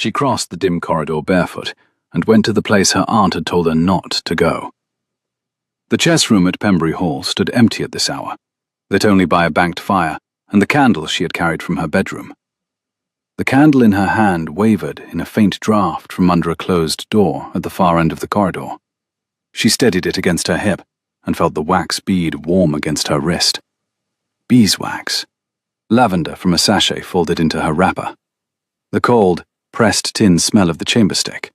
She crossed the dim corridor barefoot and went to the place her aunt had told her not to go. The chess room at Pembury Hall stood empty at this hour, lit only by a banked fire and the candle she had carried from her bedroom. The candle in her hand wavered in a faint draught from under a closed door at the far end of the corridor. She steadied it against her hip and felt the wax bead warm against her wrist. Beeswax. Lavender from a sachet folded into her wrapper. The cold, pressed tin smell of the chamber stick.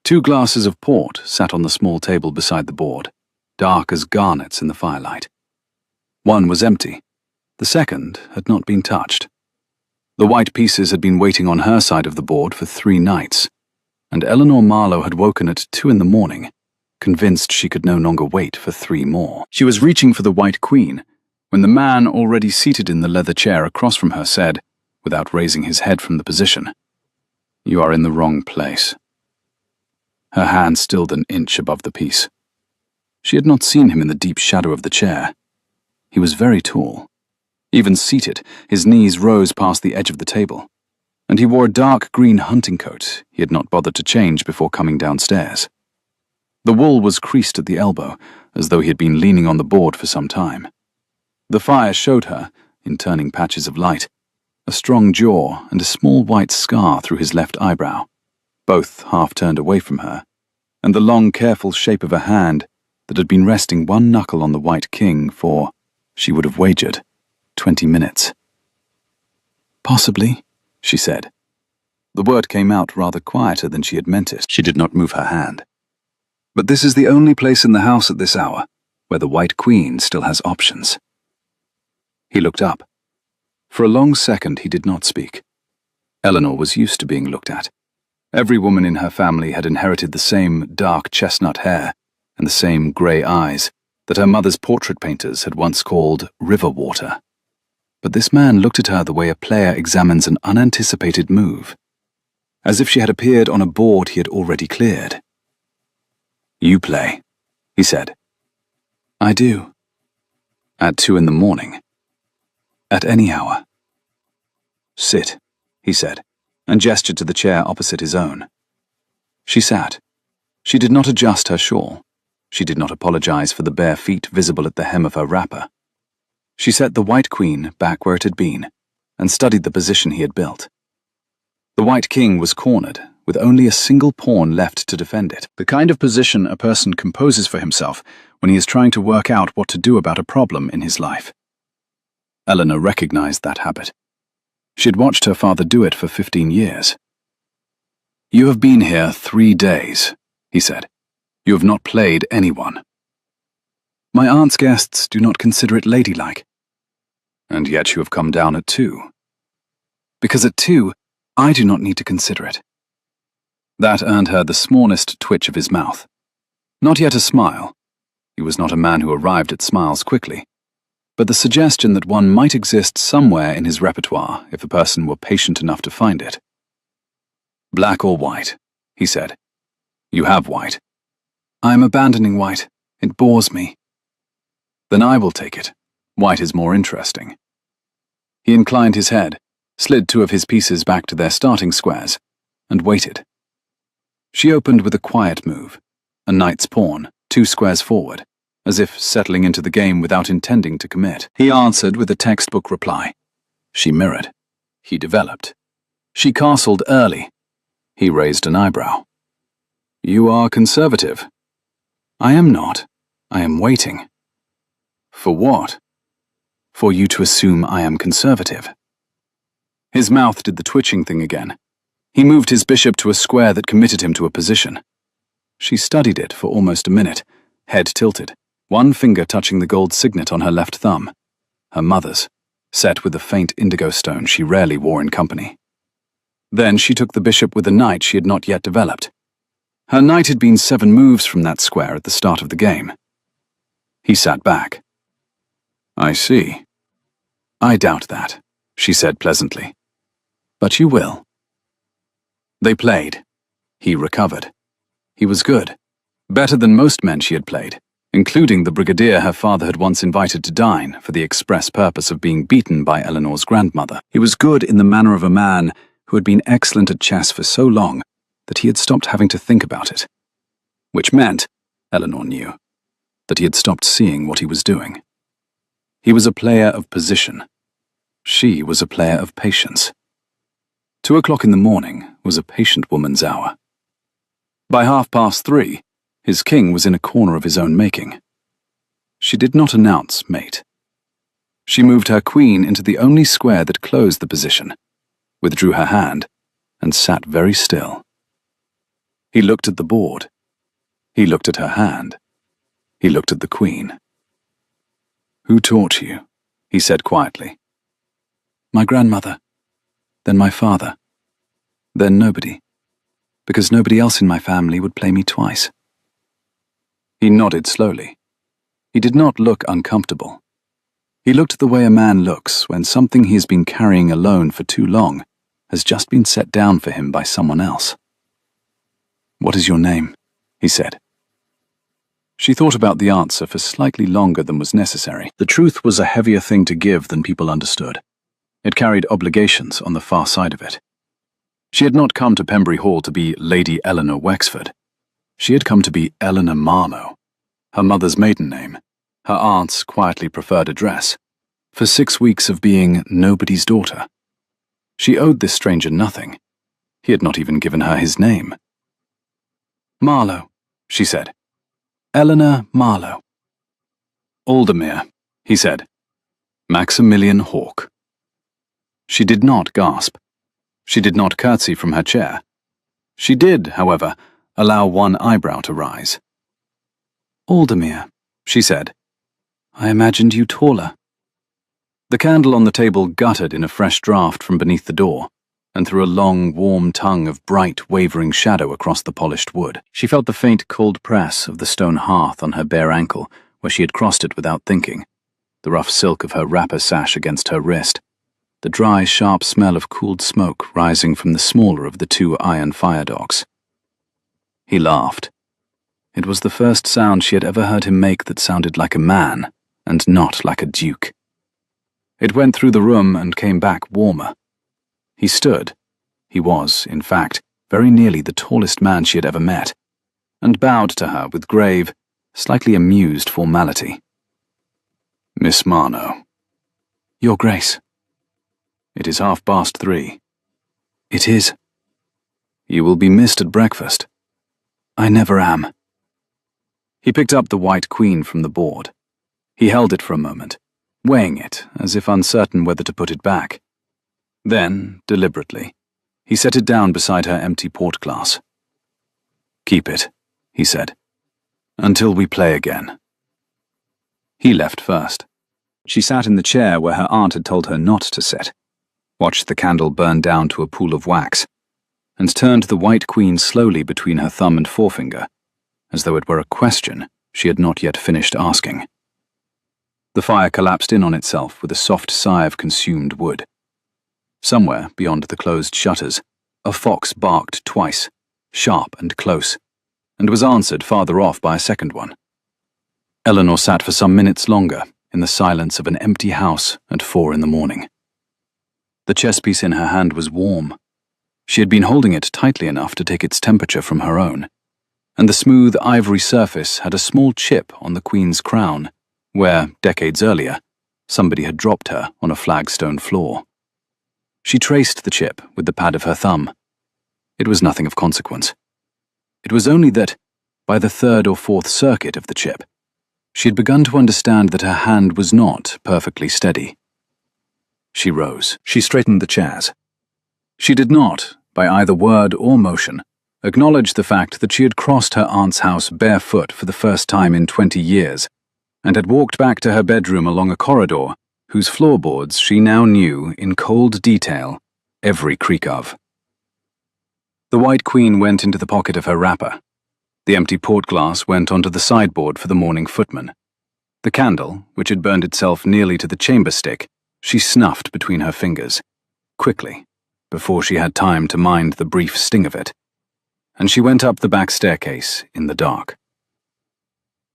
2 glasses of port sat on the small table beside the board, dark as garnets in the firelight. One was empty. The second had not been touched. The white pieces had been waiting on her side of the board for 3 nights, and Eleanor Marlowe had woken at 2 in the morning, convinced she could no longer wait for 3 more. She was reaching for the White Queen when the man already seated in the leather chair across from her said, without raising his head from the position, "You are in the wrong place." Her hand stilled an inch above the piece. She had not seen him in the deep shadow of the chair. He was very tall. Even seated, his knees rose past the edge of the table, and he wore a dark green hunting coat he had not bothered to change before coming downstairs. The wool was creased at the elbow, as though he had been leaning on the board for some time. The fire showed her, in turning patches of light, a strong jaw and a small white scar through his left eyebrow, both half turned away from her, and the long, careful shape of a hand that had been resting one knuckle on the White King for, she would have wagered, 20 minutes. "Possibly," she said. The word came out rather quieter than she had meant it. She did not move her hand. "But this is the only place in the house at this hour where the White Queen still has options." He looked up. For a long second he did not speak. Eleanor was used to being looked at. Every woman in her family had inherited the same dark chestnut hair and the same grey eyes that her mother's portrait painters had once called river water. But this man looked at her the way a player examines an unanticipated move, as if she had appeared on a board he had already cleared. "You play," he said. "I do." "At 2 in the morning?" "At any hour." "Sit," he said, and gestured to the chair opposite his own. She sat. She did not adjust her shawl. She did not apologize for the bare feet visible at the hem of her wrapper. She set the White Queen back where it had been, and studied the position he had built. The White King was cornered, with only a single pawn left to defend it, the kind of position a person composes for himself when he is trying to work out what to do about a problem in his life. Eleanor recognized that habit. She had watched her father do it for 15 years. "You have been here 3 days," he said. "You have not played anyone." "My aunt's guests do not consider it ladylike." "And yet you have come down at 2. "Because at 2, I do not need to consider it." That earned her the smallest twitch of his mouth. Not yet a smile. He was not a man who arrived at smiles quickly, but the suggestion that one might exist somewhere in his repertoire if a person were patient enough to find it. "Black or white?" he said. "You have white." "I am abandoning white. It bores me." "Then I will take it. White is more interesting." He inclined his head, slid 2 of his pieces back to their starting squares, and waited. She opened with a quiet move, a knight's pawn, 2 squares forward, as if settling into the game without intending to commit. He answered with a textbook reply. She mirrored. He developed. She castled early. He raised an eyebrow. "You are conservative." "I am not. I am waiting." "For what?" "For you to assume I am conservative." His mouth did the twitching thing again. He moved his bishop to a square that committed him to a position. She studied it for almost a minute, head tilted, one finger touching the gold signet on her left thumb, her mother's, set with a faint indigo stone she rarely wore in company. Then she took the bishop with a knight she had not yet developed. Her knight had been 7 moves from that square at the start of the game. He sat back. "I see." "I doubt that," she said pleasantly. "But you will." They played. He recovered. He was good. Better than most men she had played, including the brigadier her father had once invited to dine for the express purpose of being beaten by Eleanor's grandmother. He was good in the manner of a man who had been excellent at chess for so long that he had stopped having to think about it. Which meant, Eleanor knew, that he had stopped seeing what he was doing. He was a player of position. She was a player of patience. 2 o'clock in the morning was a patient woman's hour. By 3:30, his king was in a corner of his own making. She did not announce mate. She moved her queen into the only square that closed the position, withdrew her hand, and sat very still. He looked at the board. He looked at her hand. He looked at the queen. "Who taught you?" he said quietly. "My grandmother. Then my father. Then nobody. Because nobody else in my family would play me twice." He nodded slowly. He did not look uncomfortable. He looked the way a man looks when something he has been carrying alone for too long has just been set down for him by someone else. "What is your name?" he said. She thought about the answer for slightly longer than was necessary. The truth was a heavier thing to give than people understood. It carried obligations on the far side of it. She had not come to Pembury Hall to be Lady Eleanor Wexford. She had come to be Eleanor Marlowe, her mother's maiden name, her aunt's quietly preferred address, for 6 weeks of being nobody's daughter. She owed this stranger nothing. He had not even given her his name. "Marlowe," she said. "Eleanor Marlowe." "Aldermere," he said. "Maximilian Hawke." She did not gasp. She did not curtsy from her chair. She did, however, allow one eyebrow to rise. "Aldermere," she said. "I imagined you taller." The candle on the table guttered in a fresh draught from beneath the door, and threw a long, warm tongue of bright, wavering shadow across the polished wood. She felt the faint, cold press of the stone hearth on her bare ankle, where she had crossed it without thinking, the rough silk of her wrapper sash against her wrist, the dry, sharp smell of cooled smoke rising from the smaller of the 2 iron fire-dogs. He laughed. It was the first sound she had ever heard him make that sounded like a man, and not like a duke. It went through the room and came back warmer. He stood. He was, in fact, very nearly the tallest man she had ever met, and bowed to her with grave, slightly amused formality. "Miss Marlowe." "Your Grace." "It is 3:30. "It is." "You will be missed at breakfast." "I never am." He picked up the white queen from the board. He held it for a moment, weighing it as if uncertain whether to put it back. Then, deliberately, he set it down beside her empty port glass. "Keep it," he said, "until we play again." He left first. She sat in the chair where her aunt had told her not to sit, watched the candle burn down to a pool of wax, and turned the white queen slowly between her thumb and forefinger, as though it were a question she had not yet finished asking. The fire collapsed in on itself with a soft sigh of consumed wood. Somewhere, beyond the closed shutters, a fox barked twice, sharp and close, and was answered farther off by a second one. Eleanor sat for some minutes longer in the silence of an empty house at 4 in the morning. The chess piece in her hand was warm. She had been holding it tightly enough to take its temperature from her own, and the smooth ivory surface had a small chip on the queen's crown, where, decades earlier, somebody had dropped her on a flagstone floor. She traced the chip with the pad of her thumb. It was nothing of consequence. It was only that, by the 3rd or 4th circuit of the chip, she had begun to understand that her hand was not perfectly steady. She rose. She straightened the chairs. She did not, by either word or motion, acknowledge the fact that she had crossed her aunt's house barefoot for the first time in 20 years, and had walked back to her bedroom along a corridor whose floorboards she now knew, in cold detail, every creak of. The white queen went into the pocket of her wrapper. The empty port glass went onto the sideboard for the morning footman. The candle, which had burned itself nearly to the chamber stick, she snuffed between her fingers, quickly, before she had time to mind the brief sting of it, and she went up the back staircase in the dark.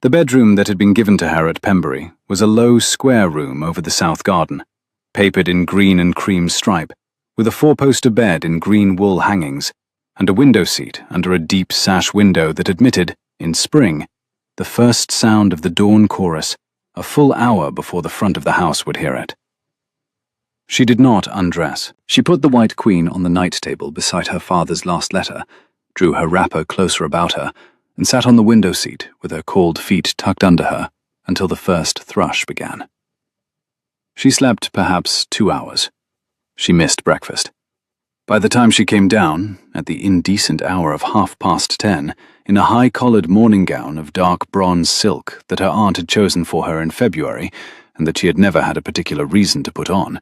The bedroom that had been given to her at Pembury was a low square room over the south garden, papered in green and cream stripe, with a four-poster bed in green wool hangings, and a window seat under a deep sash window that admitted, in spring, the first sound of the dawn chorus, a full hour before the front of the house would hear it. She did not undress. She put the White Queen on the night table beside her father's last letter, drew her wrapper closer about her, and sat on the window seat with her cold feet tucked under her until the first thrush began. She slept perhaps 2 hours. She missed breakfast. By the time she came down, at the indecent hour of 10:30, in a high-collared morning gown of dark bronze silk that her aunt had chosen for her in February and that she had never had a particular reason to put on,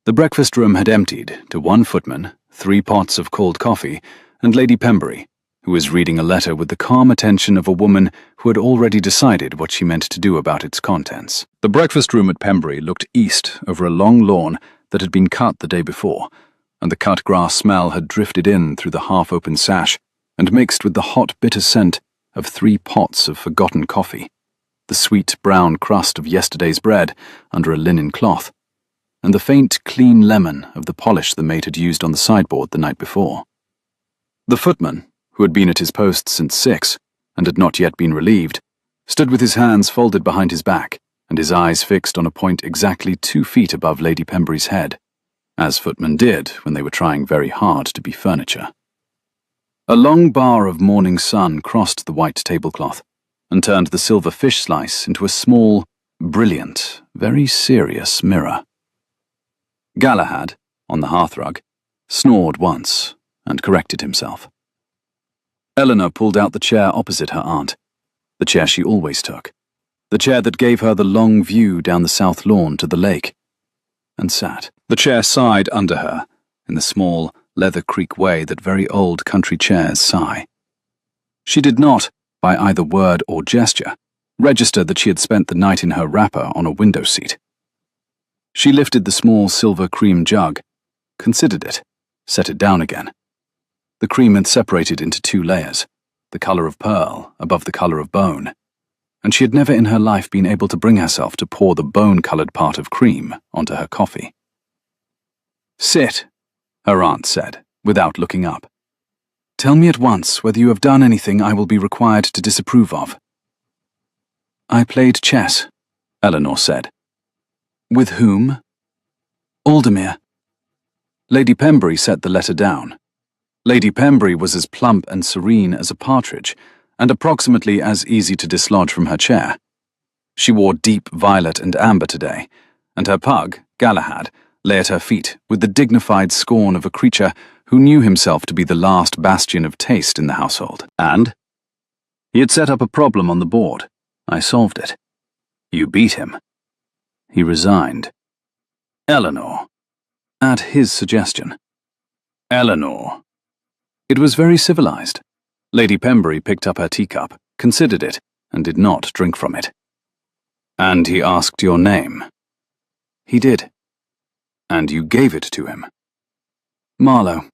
the breakfast room had emptied to one footman, 3 pots of cold coffee, and Lady Pembury, who was reading a letter with the calm attention of a woman who had already decided what she meant to do about its contents. The breakfast room at Pembury looked east over a long lawn that had been cut the day before, and the cut grass smell had drifted in through the half-open sash and mixed with the hot, bitter scent of 3 pots of forgotten coffee, the sweet brown crust of yesterday's bread under a linen cloth, and the faint, clean lemon of the polish the maid had used on the sideboard the night before. The footman, who had been at his post since 6 and had not yet been relieved, stood with his hands folded behind his back and his eyes fixed on a point exactly 2 feet above Lady Pembury's head, as footmen did when they were trying very hard to be furniture. A long bar of morning sun crossed the white tablecloth and turned the silver fish slice into a small, brilliant, very serious mirror. Galahad, on the hearthrug, snored once and corrected himself. Eleanor pulled out the chair opposite her aunt, the chair she always took, the chair that gave her the long view down the south lawn to the lake, and sat. The chair sighed under her, in the small, leather creak way that very old country chairs sigh. She did not, by either word or gesture, register that she had spent the night in her wrapper on a window seat. She lifted the small silver cream jug, considered it, set it down again. The cream had separated into 2 layers, the colour of pearl above the colour of bone, and she had never in her life been able to bring herself to pour the bone-coloured part of cream onto her coffee. "Sit," her aunt said, without looking up. "Tell me at once whether you have done anything I will be required to disapprove of." "I played chess," Eleanor said. "With whom?" "Aldemir." Lady Pembury set the letter down. Lady Pembury was as plump and serene as a partridge, and approximately as easy to dislodge from her chair. She wore deep violet and amber today, and her pug, Galahad, lay at her feet with the dignified scorn of a creature who knew himself to be the last bastion of taste in the household. And he had set up a problem on the board. I solved it. You beat him. He resigned. Eleanor. At his suggestion. Eleanor. It was very civilized. Lady Pembury picked up her teacup, considered it, and did not drink from it. And he asked your name. He did. And you gave it to him. Marlowe.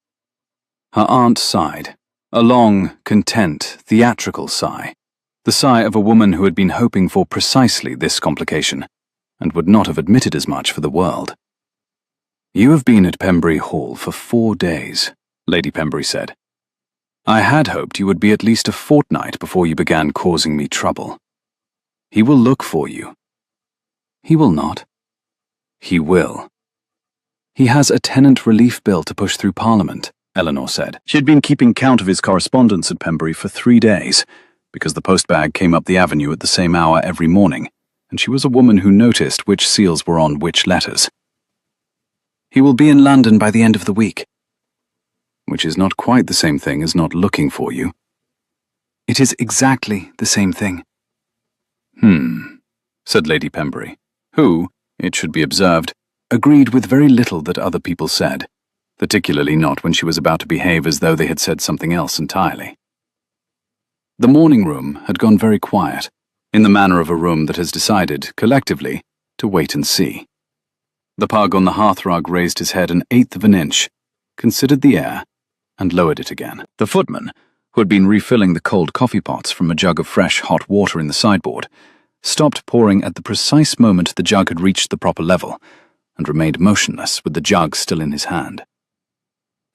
Her aunt sighed, a long, content, theatrical sigh, the sigh of a woman who had been hoping for precisely this complication, and would not have admitted as much for the world. You have been at Pembury Hall for 4 days, Lady Pembury said. I had hoped you would be at least a fortnight before you began causing me trouble. He will look for you. He will not. He will. He has a tenant relief bill to push through Parliament, Eleanor said. She had been keeping count of his correspondence at Pembury for 3 days, because the postbag came up the avenue at the same hour every morning, and she was a woman who noticed which seals were on which letters. He will be in London by the end of the week. Which is not quite the same thing as not looking for you. It is exactly the same thing. Said Lady Pembury, who, it should be observed, agreed with very little that other people said, particularly not when she was about to behave as though they had said something else entirely. The morning room had gone very quiet, in the manner of a room that has decided, collectively, to wait and see. The pug on the hearthrug raised his head 1/8 of an inch, considered the air, and lowered it again. The footman, who had been refilling the cold coffee pots from a jug of fresh hot water in the sideboard, stopped pouring at the precise moment the jug had reached the proper level, and remained motionless with the jug still in his hand.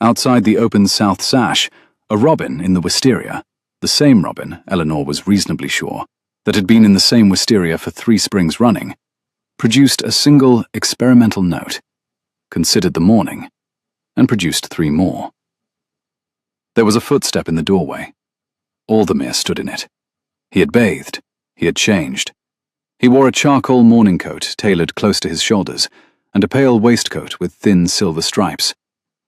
Outside the open south sash, a robin in the wisteria, the same robin, Eleanor was reasonably sure, that had been in the same wisteria for 3 springs running, produced a single experimental note, considered the morning, and produced 3 more. There was a footstep in the doorway. Aldemir stood in it. He had bathed. He had changed. He wore a charcoal morning coat tailored close to his shoulders, and a pale waistcoat with thin silver stripes.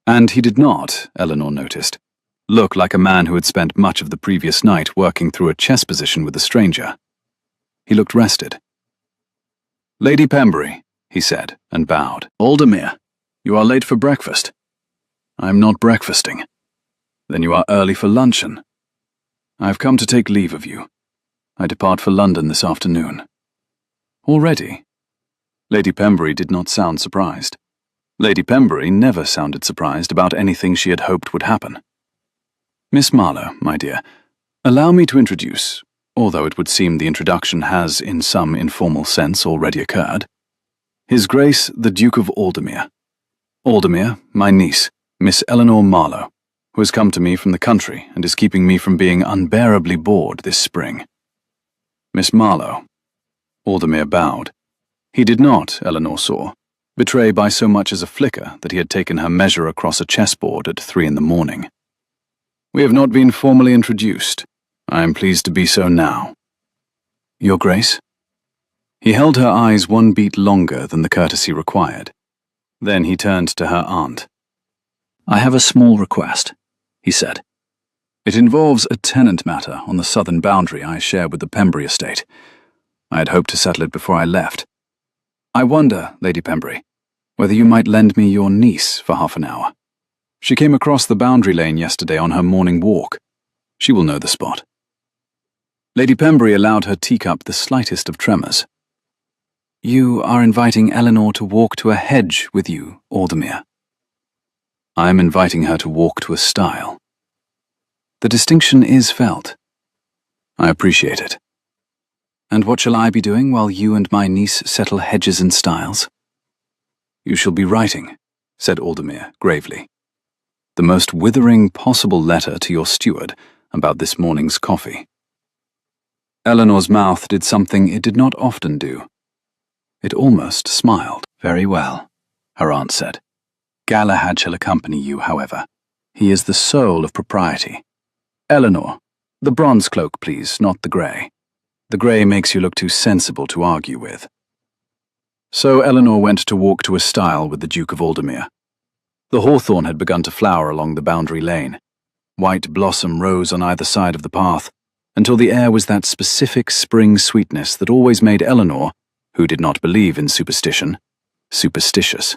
And he did not, Eleanor noticed, look like a man who had spent much of the previous night working through a chess position with a stranger. He looked rested. "Lady Pembury," he said, and bowed. "Aldemir, you are late for breakfast." "I'm not breakfasting." "Then you are early for luncheon." "I've come to take leave of you. I depart for London this afternoon." "Already?" Lady Pembury did not sound surprised. Lady Pembury never sounded surprised about anything she had hoped would happen. "Miss Marlowe, my dear, allow me to introduce, although it would seem the introduction has in some informal sense already occurred, His Grace the Duke of Aldemir. Aldemir, my niece, Miss Eleanor Marlowe, who has come to me from the country and is keeping me from being unbearably bored this spring." "Miss Marlowe." Aldemir bowed. He did not, Eleanor saw, betray by so much as a flicker that he had taken her measure across a chessboard at 3 in the morning. "We have not been formally introduced. I am pleased to be so now." "Your Grace?" He held her eyes 1 beat longer than the courtesy required. Then he turned to her aunt. "I have a small request," he said. "It involves a tenant matter on the southern boundary I share with the Pembury estate. I had hoped to settle it before I left. I wonder, Lady Pembury, whether you might lend me your niece for half an hour. She came across the boundary lane yesterday on her morning walk. She will know the spot." Lady Pembury allowed her teacup the slightest of tremors. "You are inviting Eleanor to walk to a hedge with you, Aldemir." "I am inviting her to walk to a stile." "The distinction is felt." "I appreciate it." "And what shall I be doing while you and my niece settle hedges and stiles?" "You shall be writing," said Aldemir gravely. "The most withering possible letter to your steward about this morning's coffee." Eleanor's mouth did something it did not often do. It almost smiled. "Very well," her aunt said. "Galahad shall accompany you, however. He is the soul of propriety. Eleanor, the bronze cloak, please, not the grey. The grey makes you look too sensible to argue with." So Eleanor went to walk to a stile with the Duke of Aldemir. The hawthorn had begun to flower along the boundary lane. White blossom rose on either side of the path, until the air was that specific spring sweetness that always made Eleanor, who did not believe in superstition, superstitious.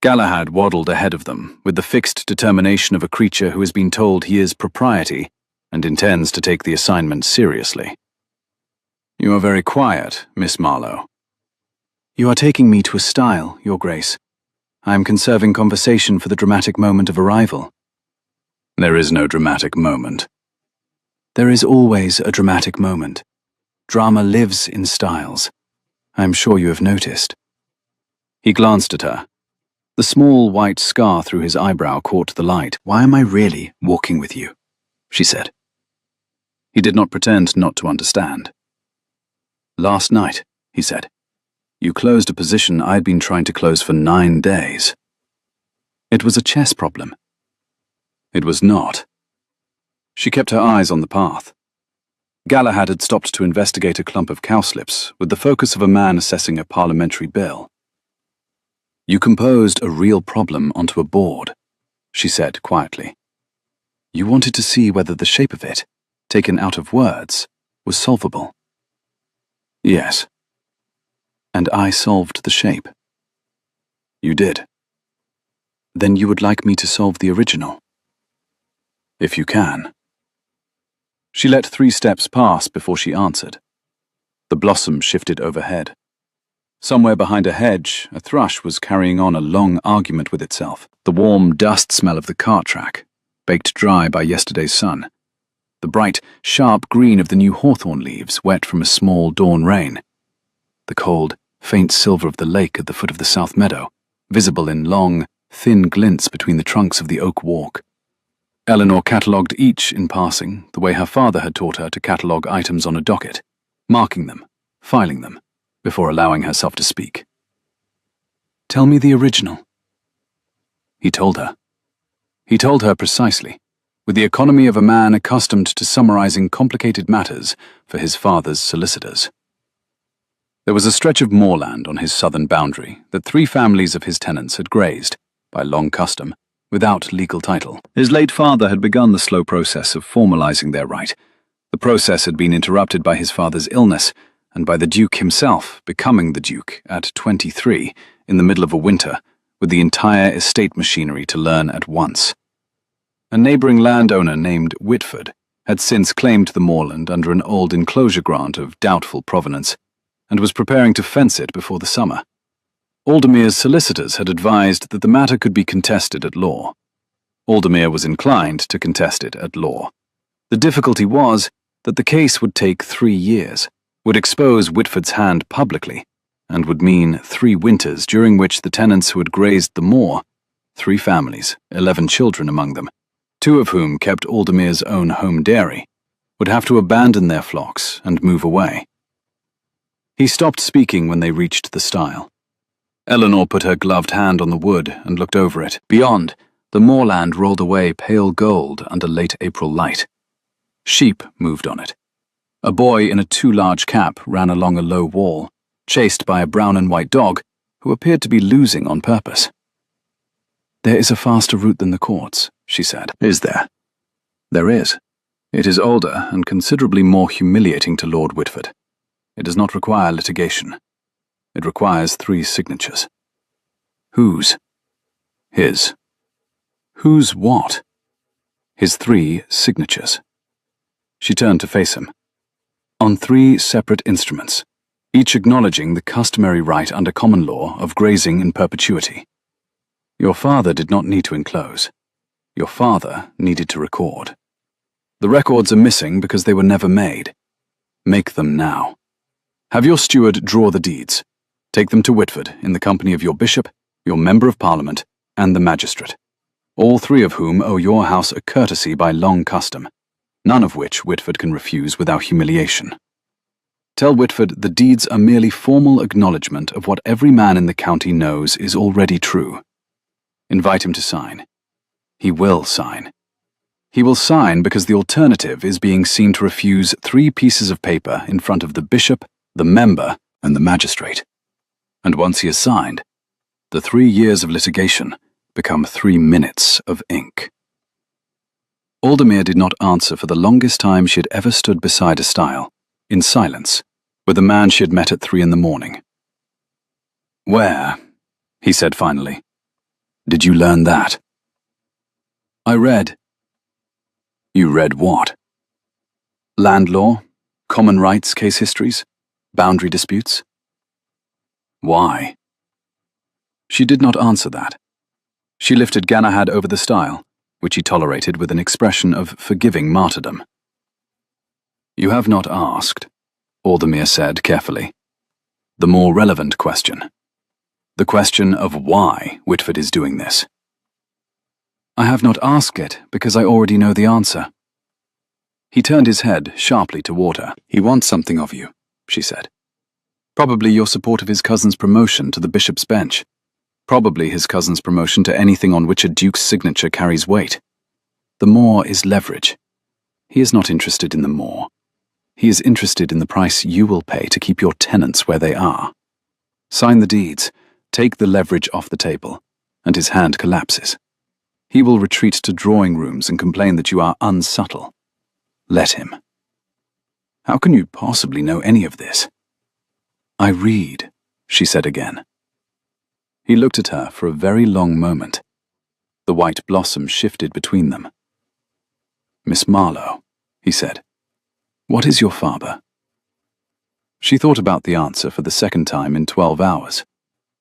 Galahad waddled ahead of them, with the fixed determination of a creature who has been told he is propriety and intends to take the assignment seriously. "You are very quiet, Miss Marlowe." "You are taking me to a stile, Your Grace. I am conserving conversation for the dramatic moment of arrival." "There is no dramatic moment." "There is always a dramatic moment. Drama lives in stiles. I am sure you have noticed." He glanced at her. The small white scar through his eyebrow caught the light. "Why am I really walking with you?" she said. He did not pretend not to understand. "Last night," he said, "you closed a position I'd been trying to close for 9 days. It was a chess problem." It was not. She kept her eyes on the path. Galahad had stopped to investigate a clump of cowslips with the focus of a man assessing a parliamentary bill. "You composed a real problem onto a board," she said quietly. "You wanted to see whether the shape of it, taken out of words, was solvable." "Yes." "And I solved the shape." "You did." "Then you would like me to solve the original?" "If you can." She let 3 steps pass before she answered. The blossom shifted overhead. Somewhere behind a hedge, a thrush was carrying on a long argument with itself. The warm dust smell of the cart track, baked dry by yesterday's sun. The bright, sharp green of the new hawthorn leaves, wet from a small dawn rain. The cold, faint silver of the lake at the foot of the south meadow, visible in long, thin glints between the trunks of the oak walk. Eleanor catalogued each in passing, the way her father had taught her to catalogue items on a docket, marking them, filing them, before allowing herself to speak. "Tell me the original." He told her. He told her precisely, with the economy of a man accustomed to summarizing complicated matters for his father's solicitors. There was a stretch of moorland on his southern boundary that 3 families of his tenants had grazed, by long custom, without legal title. His late father had begun the slow process of formalizing their right. The process had been interrupted by his father's illness, and by the Duke himself becoming the Duke at 23 in the middle of a winter, with the entire estate machinery to learn at once. A neighbouring landowner named Whitford had since claimed the moorland under an old enclosure grant of doubtful provenance, and was preparing to fence it before the summer. Aldermere's solicitors had advised that the matter could be contested at law. Aldermere was inclined to contest it at law. The difficulty was that the case would take 3 years, would expose Whitford's hand publicly, and would mean 3 winters during which the tenants who had grazed the moor, 3 families, 11 children among them, 2 of whom kept Aldermere's own home dairy, would have to abandon their flocks and move away. He stopped speaking when they reached the stile. Eleanor put her gloved hand on the wood and looked over it. Beyond, the moorland rolled away pale gold under late April light. Sheep moved on it. A boy in a too large cap ran along a low wall, chased by a brown and white dog who appeared to be losing on purpose. "There is a faster route than the courts," she said. "Is there?" "There is. It is older and considerably more humiliating to Lord Whitford. It does not require litigation. It requires 3 signatures." "Whose?" "His." "Whose what?" "His 3 signatures." She turned to face him. "On 3 separate instruments, each acknowledging the customary right under common law of grazing in perpetuity. Your father did not need to enclose. Your father needed to record. The records are missing because they were never made. Make them now. Have your steward draw the deeds. Take them to Whitford in the company of your bishop, your member of parliament, and the magistrate, all 3 of whom owe your house a courtesy by long custom, none of which Whitford can refuse without humiliation. Tell Whitford the deeds are merely formal acknowledgement of what every man in the county knows is already true. Invite him to sign. He will sign. He will sign because the alternative is being seen to refuse 3 pieces of paper in front of the bishop, the member, and the magistrate. And once he has signed, the 3 years of litigation become 3 minutes of ink." Aldermere did not answer for the longest time she had ever stood beside a stile, in silence, with a man she had met at 3 in the morning. "Where," he said finally, "did you learn that?" "I read." "You read what?" "Land law, common rights case histories, boundary disputes." "Why?" She did not answer that. She lifted Galahad over the stile, which he tolerated with an expression of forgiving martyrdom. "You have not asked," Aldermere said carefully, "the more relevant question. The question of why Whitford is doing this." "I have not asked it because I already know the answer." He turned his head sharply toward her. "He wants something of you," she said. "Probably your support of his cousin's promotion to the bishop's bench. Probably his cousin's promotion to anything on which a duke's signature carries weight. The more is leverage. He is not interested in the more. He is interested in the price you will pay to keep your tenants where they are. Sign the deeds, take the leverage off the table, and his hand collapses. He will retreat to drawing rooms and complain that you are unsubtle. Let him. How can you possibly know any of this?" "I read," she said again. He looked at her for a very long moment. The white blossom shifted between them. "Miss Marlowe," he said, "what is your father?" She thought about the answer for the second time in 12 hours.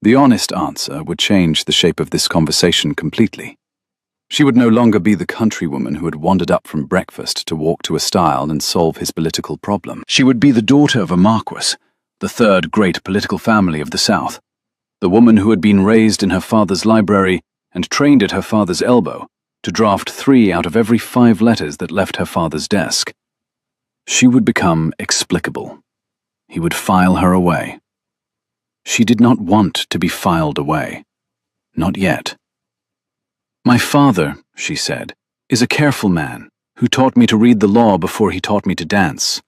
The honest answer would change the shape of this conversation completely. She would no longer be the countrywoman who had wandered up from breakfast to walk to a stile and solve his political problem. She would be the daughter of a marquis, the 3rd great political family of the South, the woman who had been raised in her father's library and trained at her father's elbow to draft 3 out of every 5 letters that left her father's desk. She would become explicable. He would file her away. She did not want to be filed away. Not yet. "My father," she said, "is a careful man who taught me to read the law before he taught me to dance."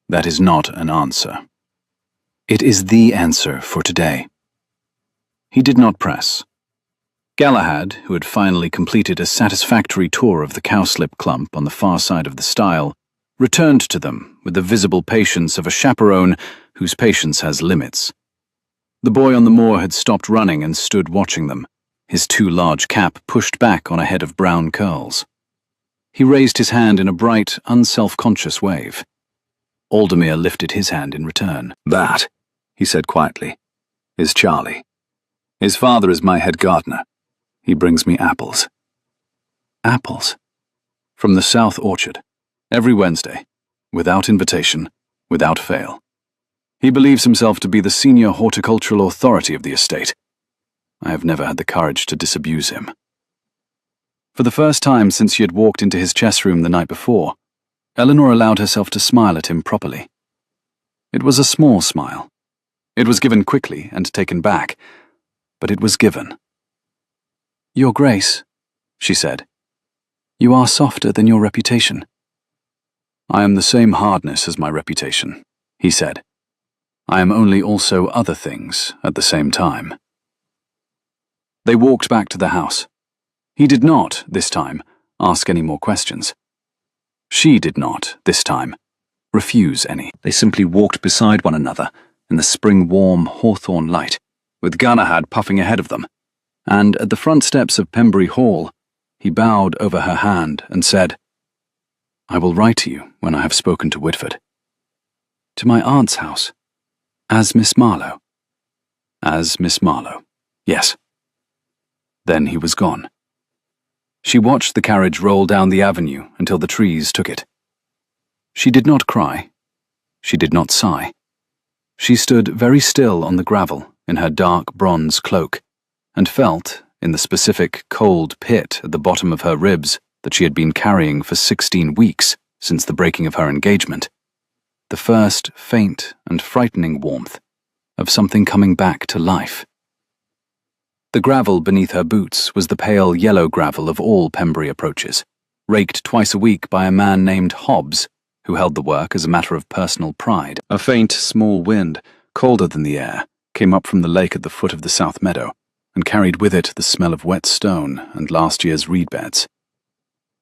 That is not an answer. It is the answer for today. He did not press. Galahad, who had finally completed a satisfactory tour of the cowslip clump on the far side of the stile, returned to them with the visible patience of a chaperone whose patience has limits. The boy on the moor had stopped running and stood watching them, his too large cap pushed back on a head of brown curls. He raised his hand in a bright, unself-conscious wave. Aldemir lifted his hand in return. "That," he said quietly, "is Charlie. His father is my head gardener. He brings me apples." Apples? From the South Orchard. Every Wednesday, without invitation, without fail. He believes himself to be the senior horticultural authority of the estate. I have never had the courage to disabuse him. For the first time since she had walked into his chess room the night before, Eleanor allowed herself to smile at him properly. It was a small smile. It was given quickly and taken back, but it was given. "Your Grace," she said, "you are softer than your reputation." "I am the same hardness as my reputation," he said. "I am only also other things at the same time." They walked back to the house. He did not, this time, ask any more questions. She did not, this time, refuse any. They simply walked beside one another in the spring-warm hawthorn light, with Galahad puffing ahead of them, and at the front steps of Pembury Hall, he bowed over her hand and said, "I will write to you when I have spoken to Whitford." "To my aunt's house? As Miss Marlowe?" "As Miss Marlowe, yes." Then he was gone. She watched the carriage roll down the avenue until the trees took it. She did not cry. She did not sigh. She stood very still on the gravel in her dark bronze cloak, and felt, in the specific cold pit at the bottom of her ribs that she had been carrying for 16 weeks since the breaking of her engagement, the first faint and frightening warmth of something coming back to life. The gravel beneath her boots was the pale yellow gravel of all Pembury approaches, raked twice a week by a man named Hobbs, who held the work as a matter of personal pride. A faint, small wind, colder than the air, came up from the lake at the foot of the South Meadow, and carried with it the smell of wet stone and last year's reed beds.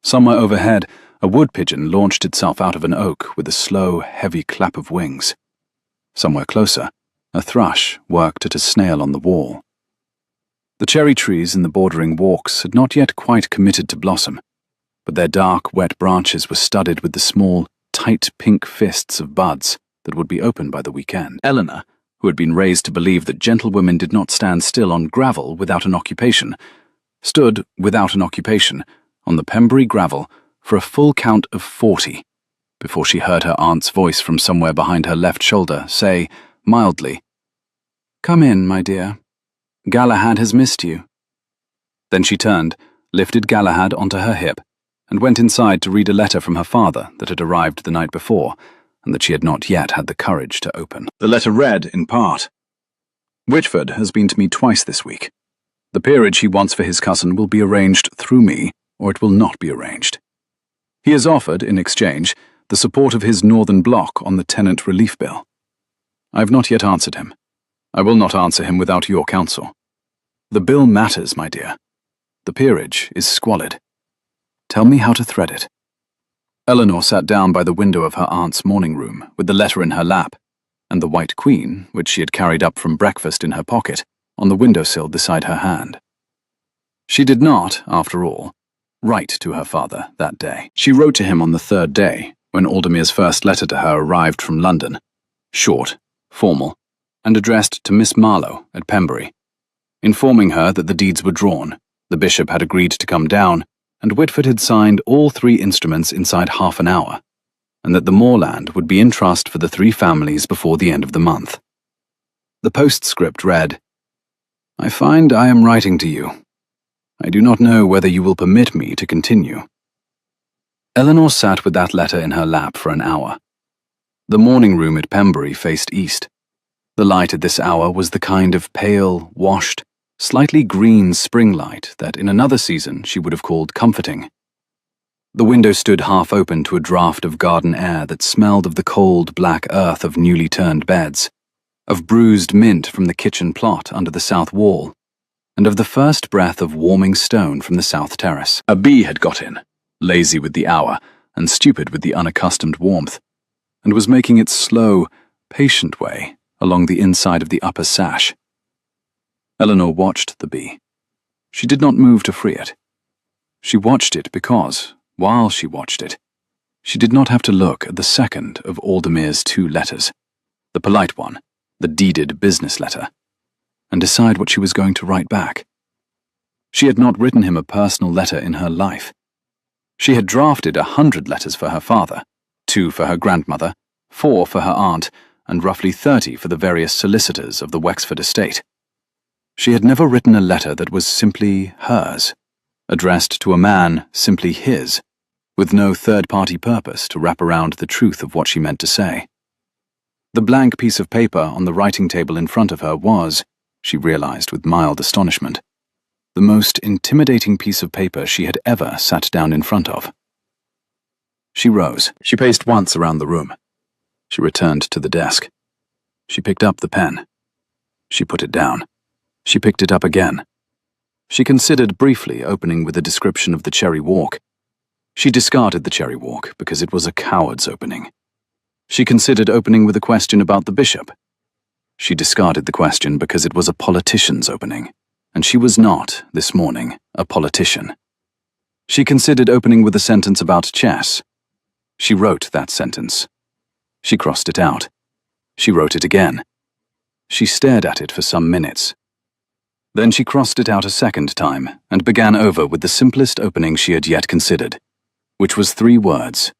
Somewhere overhead, a wood pigeon launched itself out of an oak with a slow, heavy clap of wings. Somewhere closer, a thrush worked at a snail on the wall. The cherry trees in the bordering walks had not yet quite committed to blossom, but their dark, wet branches were studded with the small, tight pink fists of buds that would be open by the weekend. Eleanor, who had been raised to believe that gentlewomen did not stand still on gravel without an occupation, stood without an occupation on the Pembury gravel for a full count of 40 before she heard her aunt's voice from somewhere behind her left shoulder say, mildly, "Come in, my dear. Galahad has missed you." Then she turned, lifted Galahad onto her hip, and went inside to read a letter from her father that had arrived the night before, and that she had not yet had the courage to open. The letter read, in part, "Whitford has been to me twice this week. The peerage he wants for his cousin will be arranged through me, or it will not be arranged. He has offered, in exchange, the support of his northern block on the tenant relief bill. I have not yet answered him. I will not answer him without your counsel. The bill matters, my dear. The peerage is squalid. Tell me how to thread it." Eleanor sat down by the window of her aunt's morning room with the letter in her lap, and the White Queen, which she had carried up from breakfast in her pocket, on the windowsill beside her hand. She did not, after all, write to her father that day. She wrote to him on the third day, when Aldemir's first letter to her arrived from London, short, formal, and addressed to Miss Marlowe at Pembury, informing her that the deeds were drawn, the bishop had agreed to come down, and Whitford had signed all 3 instruments inside half an hour, and that the moorland would be in trust for the 3 families before the end of the month. The postscript read, "I find I am writing to you, I do not know whether you will permit me to continue. Eleanor sat with that letter in her lap for an hour. The morning room at Pembury faced east. The light at this hour was the kind of pale, washed, slightly green spring light that in another season she would have called comforting. The window stood half open to a draught of garden air that smelled of the cold, black earth of newly turned beds, of bruised mint from the kitchen plot under the south wall, and of the first breath of warming stone from the south terrace. A bee had got in, lazy with the hour and stupid with the unaccustomed warmth, and was making its slow, patient way along the inside of the upper sash. Eleanor watched the bee. She did not move to free it. She watched it because, while she watched it, she did not have to look at the second of Aldermere's 2 letters, the polite one, the deeded business letter, and decide what she was going to write back. She had not written him a personal letter in her life. She had drafted 100 letters for her father, 2 for her grandmother, 4 for her aunt, and roughly 30 for the various solicitors of the Wexford estate. She had never written a letter that was simply hers, addressed to a man simply his, with no third-party purpose to wrap around the truth of what she meant to say. The blank piece of paper on the writing table in front of her was, she realized with mild astonishment, the most intimidating piece of paper she had ever sat down in front of. She rose. She paced once around the room. She returned to the desk. She picked up the pen. She put it down. She picked it up again. She considered briefly opening with a description of the Cherry Walk. She discarded the Cherry Walk because it was a coward's opening. She considered opening with a question about the bishop. She discarded the question because it was a politician's opening, and she was not, this morning, a politician. She considered opening with a sentence about chess. She wrote that sentence. She crossed it out. She wrote it again. She stared at it for some minutes. Then she crossed it out a second time and began over with the simplest opening she had yet considered, which was 3 words.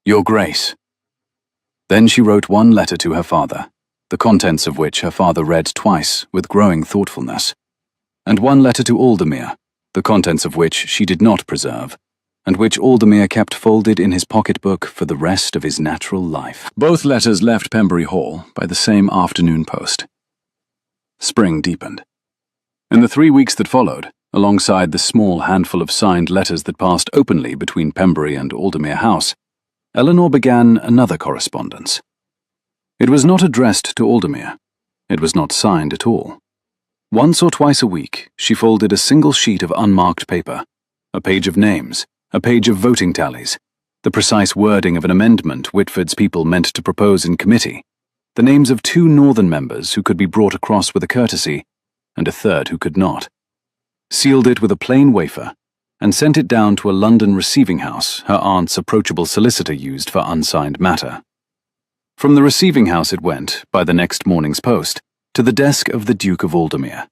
Your Grace. Then she wrote 1 letter to her father, the contents of which her father read twice with growing thoughtfulness, and 1 letter to Aldermere, the contents of which she did not preserve, and which Aldermere kept folded in his pocketbook for the rest of his natural life. Both letters left Pembury Hall by the same afternoon post. Spring deepened. In the 3 weeks that followed, alongside the small handful of signed letters that passed openly between Pembury and Aldermere House, Eleanor began another correspondence. It was not addressed to Aldermere. It was not signed at all. Once or twice a week, she folded a single sheet of unmarked paper, a page of names, a page of voting tallies, the precise wording of an amendment Whitford's people meant to propose in committee, the names of 2 northern members who could be brought across with a courtesy, and a third who could not, sealed it with a plain wafer, and sent it down to a London receiving house her aunt's approachable solicitor used for unsigned matter. From the receiving house it went, by the next morning's post, to the desk of the Duke of Aldermere.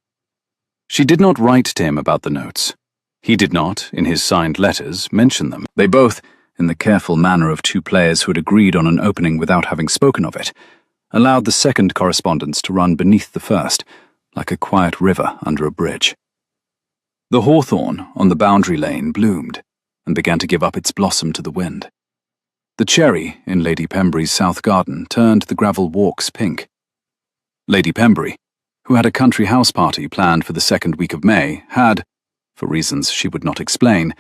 She did not write to him about the notes. He did not, in his signed letters, mention them. They both, in the careful manner of 2 players who had agreed on an opening without having spoken of it, allowed the second correspondence to run beneath the first, like a quiet river under a bridge. The hawthorn on the boundary lane bloomed, and began to give up its blossom to the wind. The cherry in Lady Pembury's south garden turned the gravel walks pink. Lady Pembury, who had a country house party planned for the 2nd week of May, had, for reasons she would not explain,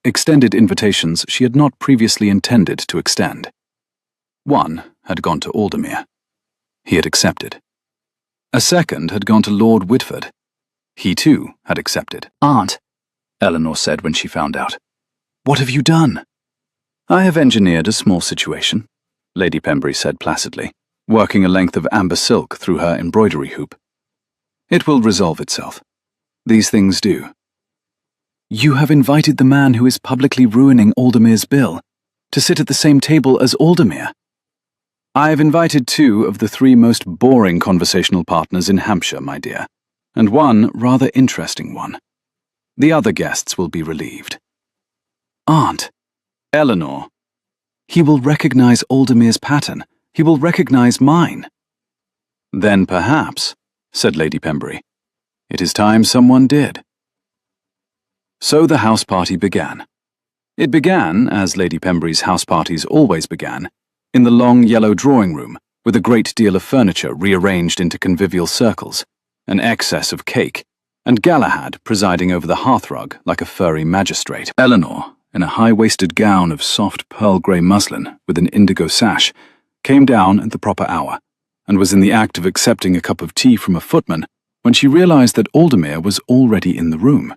extended invitations she had not previously intended to extend. 1 had gone to Aldermere. He had accepted. A second had gone to Lord Whitford. He too had accepted. Aunt, Eleanor said when she found out. What have you done? I have engineered a small situation, Lady Pembury said placidly, working a length of amber silk through her embroidery hoop. It will resolve itself. These things do. You have invited the man who is publicly ruining Aldermere's bill to sit at the same table as Aldermere. I have invited 2 of the 3 most boring conversational partners in Hampshire, my dear, and 1 rather interesting one. The other guests will be relieved. Aunt, Eleanor, he will recognize Aldermere's pattern. He will recognize mine. Then perhaps, said Lady Pembury, it is time someone did. So the house party began. It began, as Lady Pembury's house parties always began, in the long yellow drawing room, with a great deal of furniture rearranged into convivial circles, an excess of cake, and Galahad presiding over the hearthrug like a furry magistrate. Eleanor, in a high-waisted gown of soft pearl-grey muslin with an indigo sash, came down at the proper hour, and was in the act of accepting a cup of tea from a footman when she realized that Aldemir was already in the room.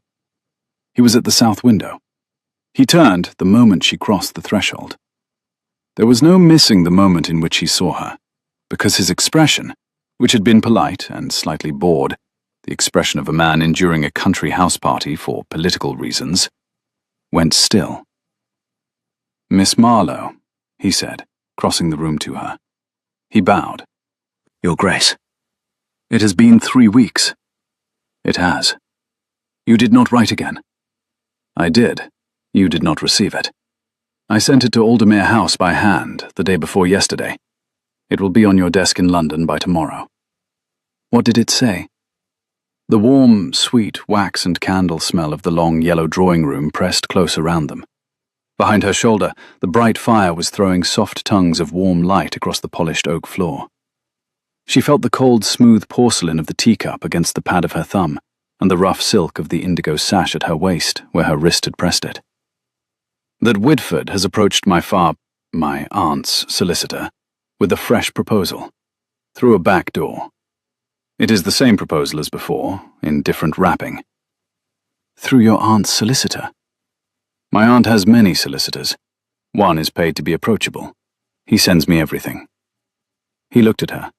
He was at the south window. He turned the moment she crossed the threshold. There was no missing the moment in which he saw her, because his expression, which had been polite and slightly bored, the expression of a man enduring a country house party for political reasons, went still. "Miss Marlowe," he said, crossing the room to her. He bowed. "Your Grace. It has been 3 weeks." "It has. You did not write again." "I did. You did not receive it. I sent it to Aldemir House by hand the day before yesterday. It will be on your desk in London by tomorrow." "What did it say?" The warm, sweet wax and candle smell of the long yellow drawing room pressed close around them. Behind her shoulder, the bright fire was throwing soft tongues of warm light across the polished oak floor. She felt the cold, smooth porcelain of the teacup against the pad of her thumb, and the rough silk of the indigo sash at her waist where her wrist had pressed it. "That Whitford has approached my aunt's solicitor, with a fresh proposal, through a back door. It is the same proposal as before, in different wrapping." "Through your aunt's solicitor?" "My aunt has many solicitors. One is paid to be approachable. He sends me everything." He looked at her.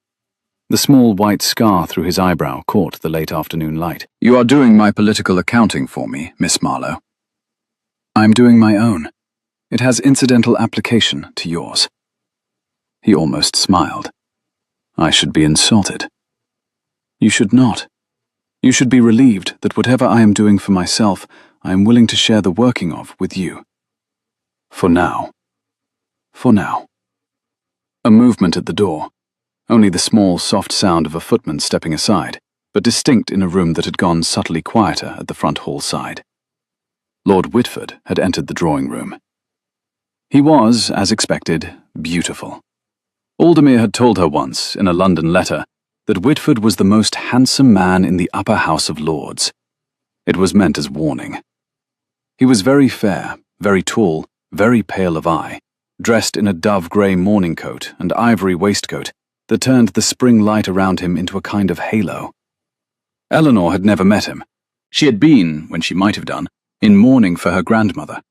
The small white scar through his eyebrow caught the late afternoon light. "You are doing my political accounting for me, Miss Marlowe." "I'm doing my own. It has incidental application to yours." He almost smiled. "I should be insulted." "You should not. You should be relieved that whatever I am doing for myself, I am willing to share the working of with you. For now." For now. A movement at the door. Only the small, soft sound of a footman stepping aside, but distinct in a room that had gone subtly quieter at the front hall side. Lord Whitford had entered the drawing room. He was, as expected, beautiful. Aldemir had told her once, in a London letter, that Whitford was the most handsome man in the upper House of Lords. It was meant as warning. He was very fair, very tall, very pale of eye, dressed in a dove-grey morning coat and ivory waistcoat that turned the spring light around him into a kind of halo. Eleanor had never met him. She had been, when she might have done, in mourning for her grandmother.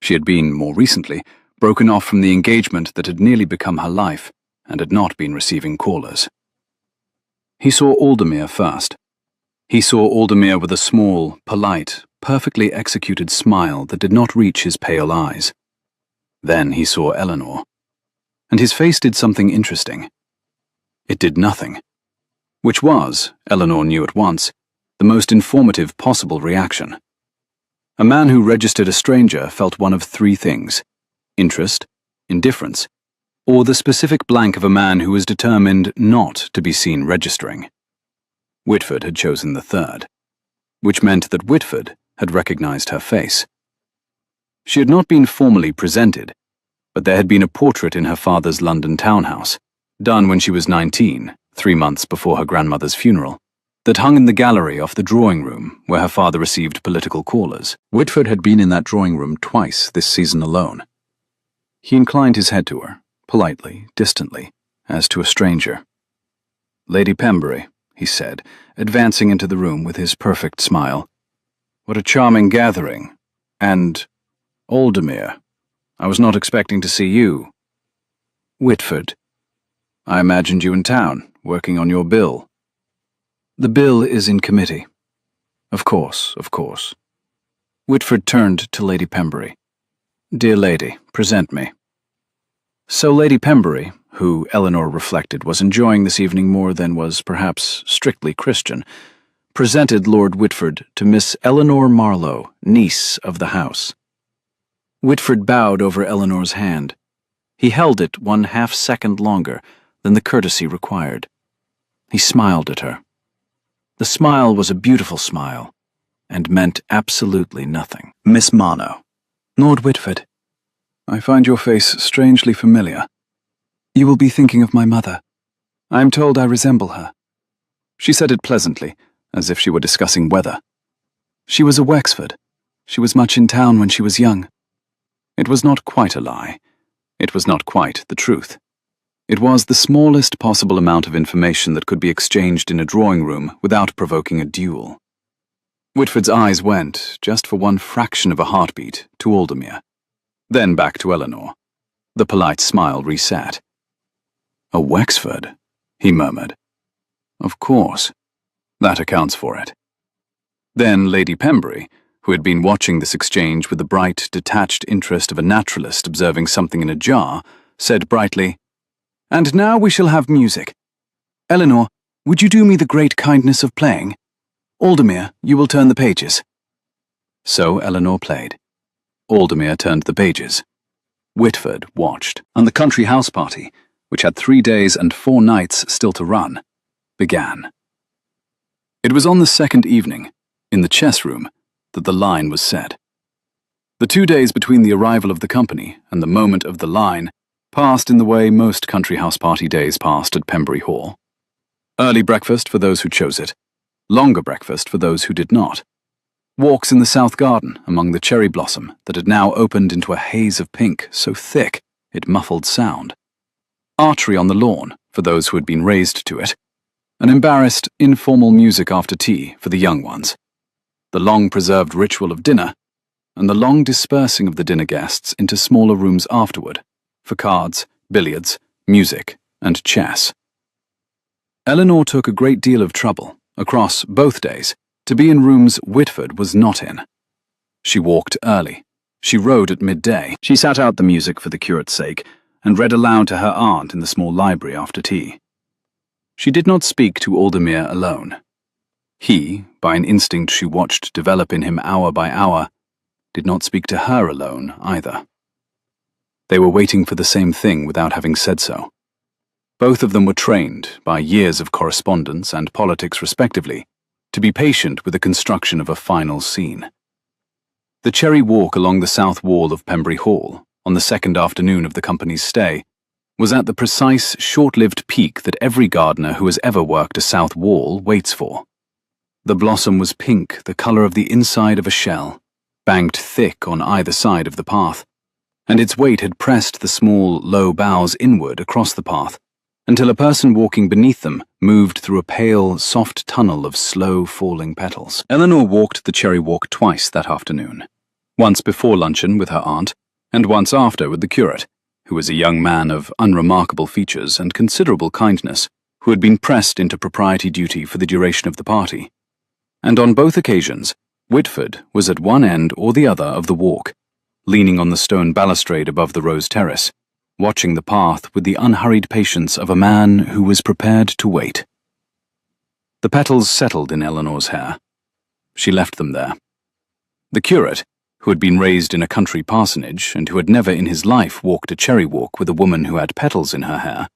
She had been, more recently, broken off from the engagement that had nearly become her life and had not been receiving callers. He saw Aldemir first. He saw Aldemir with a small, polite, perfectly executed smile that did not reach his pale eyes. Then he saw Eleanor. And his face did something interesting. It did nothing. Which was, Eleanor knew at once, the most informative possible reaction. A man who registered a stranger felt one of 3 things: interest, indifference, or the specific blank of a man who was determined not to be seen registering. Whitford had chosen the third, which meant that Whitford had recognized her face. She had not been formally presented, but there had been a portrait in her father's London townhouse, done when she was 19, 3 months before her grandmother's funeral, that hung in the gallery off the drawing room where her father received political callers. Whitford had been in that drawing room twice this season alone. He inclined his head to her, politely, distantly, as to a stranger. "Lady Pembury," he said, advancing into the room with his perfect smile. "What a charming gathering. And Aldemir. I was not expecting to see you." "Whitford. I imagined you in town, working on your bill." "The bill is in committee." Of course, of course." Whitford turned to Lady Pembury. "Dear lady, present me." So Lady Pembury, who Eleanor reflected was enjoying this evening more than was perhaps strictly Christian, presented Lord Whitford to Miss Eleanor Marlowe, niece of the house. Whitford bowed over Eleanor's hand. He held it 1/2 second longer than the courtesy required. He smiled at her. The smile was a beautiful smile, and meant absolutely nothing. Miss Marno. Lord Whitford. I find your face strangely familiar. You will be thinking of my mother. I am told I resemble her. She said it pleasantly, as if she were discussing weather. She was a Wexford. She was much in town when she was young. It was not quite a lie. It was not quite the truth. It was the smallest possible amount of information that could be exchanged in a drawing room without provoking a duel. Whitford's eyes went, just for one fraction of a heartbeat, to Aldemir. Then back to Eleanor. The polite smile reset. A Wexford, he murmured. Of course. That accounts for it. Then Lady Pembury, who had been watching this exchange with the bright, detached interest of a naturalist observing something in a jar, said brightly, "And now we shall have music. Eleanor, would you do me the great kindness of playing? Aldemir, you will turn the pages." So Eleanor played. Aldemir turned the pages. Whitford watched. And the country house party, which had 3 days and 4 nights still to run, began. It was on the second evening, in the chess room, that the line was set. The 2 days between the arrival of the company and the moment of the line passed in the way most country house party days passed at Pembury Hall. Early breakfast for those who chose it, longer breakfast for those who did not. Walks in the south garden among the cherry blossom that had now opened into a haze of pink so thick it muffled sound. Archery on the lawn for those who had been raised to it. An embarrassed, informal music after tea for the young ones. The long-preserved ritual of dinner, and the long dispersing of the dinner guests into smaller rooms afterward, for cards, billiards, music, and chess. Eleanor took a great deal of trouble, across both days, to be in rooms Whitford was not in. She walked early. She rode at midday. She sat out the music for the curate's sake, and read aloud to her aunt in the small library after tea. She did not speak to Aldemir alone. He, by an instinct she watched develop in him hour by hour, did not speak to her alone either. They were waiting for the same thing without having said so. Both of them were trained, by years of correspondence and politics respectively, to be patient with the construction of a final scene. The cherry walk along the south wall of Pembury Hall, on the second afternoon of the company's stay, was at the precise, short-lived peak that every gardener who has ever worked a south wall waits for. The blossom was pink, the colour of the inside of a shell, banked thick on either side of the path, and its weight had pressed the small, low boughs inward across the path, until a person walking beneath them moved through a pale, soft tunnel of slow-falling petals. Eleanor walked the cherry walk twice that afternoon, once before luncheon with her aunt, and once after with the curate, who was a young man of unremarkable features and considerable kindness, who had been pressed into propriety duty for the duration of the party. And on both occasions, Whitford was at one end or the other of the walk, leaning on the stone balustrade above the rose terrace, watching the path with the unhurried patience of a man who was prepared to wait. The petals settled in Eleanor's hair. She left them there. The curate, who had been raised in a country parsonage and who had never in his life walked a cherry walk with a woman who had petals in her hair,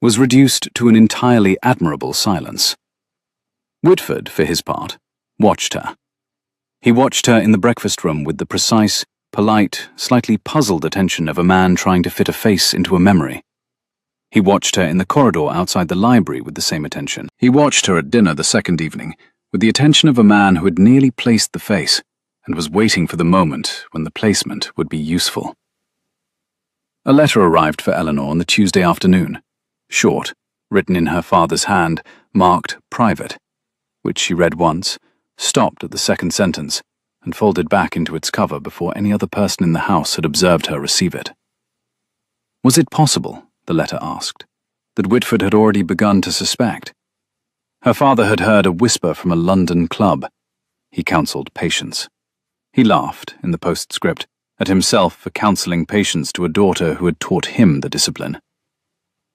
was reduced to an entirely admirable silence. Whitford, for his part, watched her. He watched her in the breakfast room with the precise, polite, slightly puzzled attention of a man trying to fit a face into a memory. He watched her in the corridor outside the library with the same attention. He watched her at dinner the second evening with the attention of a man who had nearly placed the face and was waiting for the moment when the placement would be useful. A letter arrived for Eleanor on the Tuesday afternoon, short, written in her father's hand, marked private, which she read once, stopped at the second sentence, and folded back into its cover before any other person in the house had observed her receive it. Was it possible, the letter asked, that Whitford had already begun to suspect? Her father had heard a whisper from a London club. He counselled patience. He laughed, in the postscript, at himself for counselling patience to a daughter who had taught him the discipline.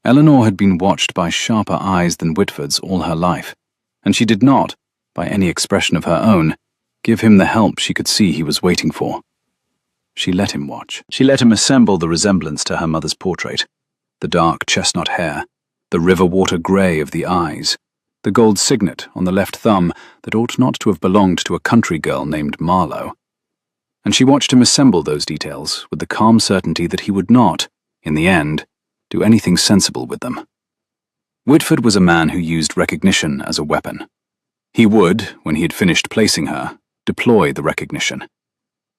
Eleanor had been watched by sharper eyes than Whitford's all her life, and she did not, by any expression of her own, give him the help she could see he was waiting for. She let him watch. She let him assemble the resemblance to her mother's portrait, the dark chestnut hair, the river-water grey of the eyes, the gold signet on the left thumb that ought not to have belonged to a country girl named Marlowe. And she watched him assemble those details with the calm certainty that he would not, in the end, do anything sensible with them. Whitford was a man who used recognition as a weapon. He would, when he had finished placing her, deploy the recognition.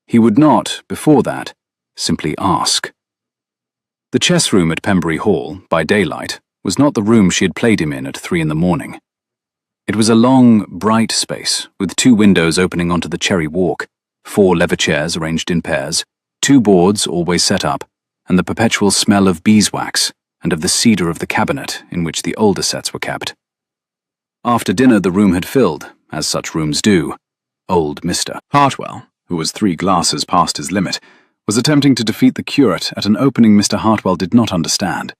He would not, before that, simply ask. The chess room at Pembury Hall, by daylight, was not the room she had played him in at 3 in the morning. It was a long, bright space, with 2 windows opening onto the Cherry Walk, 4 leather chairs arranged in pairs, 2 boards always set up, and the perpetual smell of beeswax and of the cedar of the cabinet in which the older sets were kept. After dinner the room had filled, as such rooms do. Old Mr. Hartwell, who was 3 glasses past his limit, was attempting to defeat the curate at an opening Mr. Hartwell did not understand.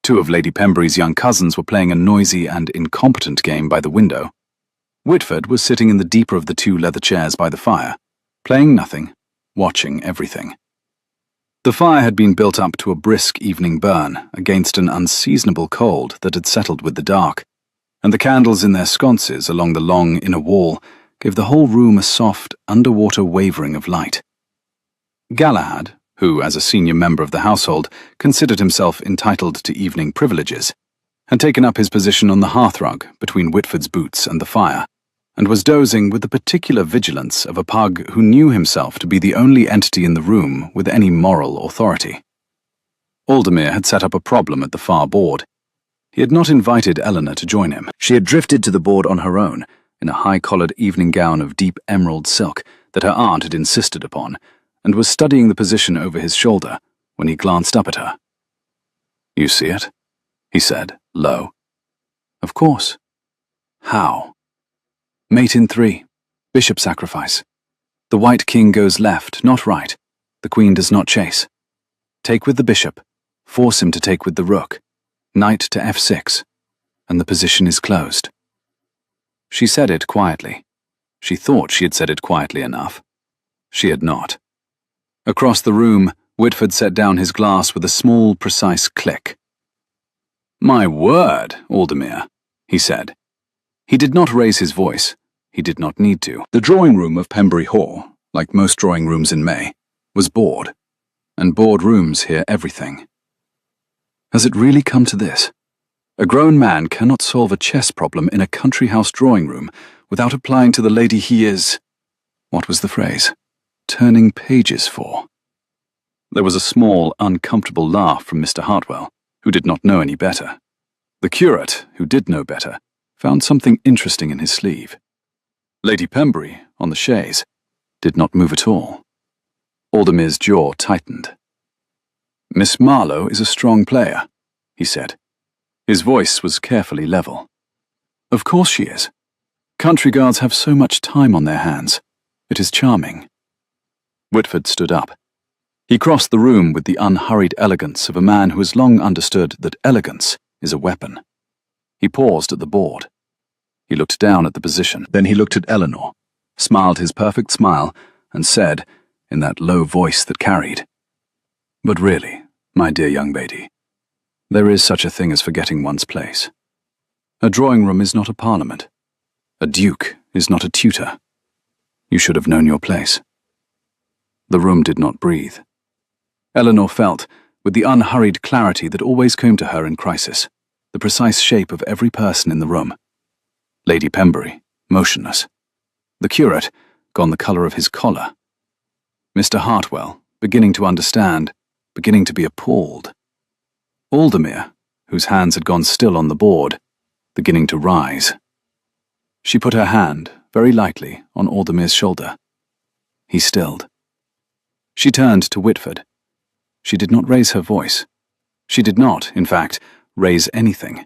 2 of Lady Pembury's young cousins were playing a noisy and incompetent game by the window. Whitford was sitting in the deeper of the 2 leather chairs by the fire, playing nothing, watching everything. The fire had been built up to a brisk evening burn against an unseasonable cold that had settled with the dark, and the candles in their sconces along the long inner wall gave the whole room a soft, underwater wavering of light. Galahad, who, as a senior member of the household, considered himself entitled to evening privileges, had taken up his position on the hearthrug between Whitford's boots and the fire, and was dozing with the particular vigilance of a pug who knew himself to be the only entity in the room with any moral authority. Aldemir had set up a problem at the far board. He had not invited Eleanor to join him. She had drifted to the board on her own, in a high-collared evening gown of deep emerald silk that her aunt had insisted upon, and was studying the position over his shoulder when he glanced up at her. "You see it?" he said, low. "Of course." "How?" "Mate in 3. Bishop sacrifice. The white king goes left, not right. The queen does not chase. Take with the bishop. Force him to take with the rook. Knight to f6. And the position is closed." She said it quietly. She thought she had said it quietly enough. She had not. Across the room, Whitford set down his glass with a small, precise click. "My word, Aldemir," he said. He did not raise his voice. He did not need to. The drawing room of Pembury Hall, like most drawing rooms in May, was bored, and bored rooms hear everything. Has it really come to this? A grown man cannot solve a chess problem in a country house drawing room without applying to the lady he is, what was the phrase, turning pages for. There was a small, uncomfortable laugh from Mr. Hartwell, who did not know any better. The curate, who did know better, found something interesting in his sleeve. Lady Pembury, on the chaise, did not move at all. Aldemir's jaw tightened. "Miss Marlowe is a strong player," he said. His voice was carefully level. "Of course she is. Country guards have so much time on their hands. It is charming." Whitford stood up. He crossed the room with the unhurried elegance of a man who has long understood that elegance is a weapon. He paused at the board. He looked down at the position. Then he looked at Eleanor, smiled his perfect smile, and said, in that low voice that carried, "But really, my dear young lady, there is such a thing as forgetting one's place. A drawing room is not a parliament. A duke is not a tutor. You should have known your place." The room did not breathe. Eleanor felt, with the unhurried clarity that always came to her in crisis, the precise shape of every person in the room. Lady Pembury, motionless. The curate, gone the colour of his collar. Mr. Hartwell, beginning to understand, beginning to be appalled. Aldemir, whose hands had gone still on the board, beginning to rise. She put her hand, very lightly, on Aldemir's shoulder. He stilled. She turned to Whitford. She did not raise her voice. She did not, in fact, raise anything.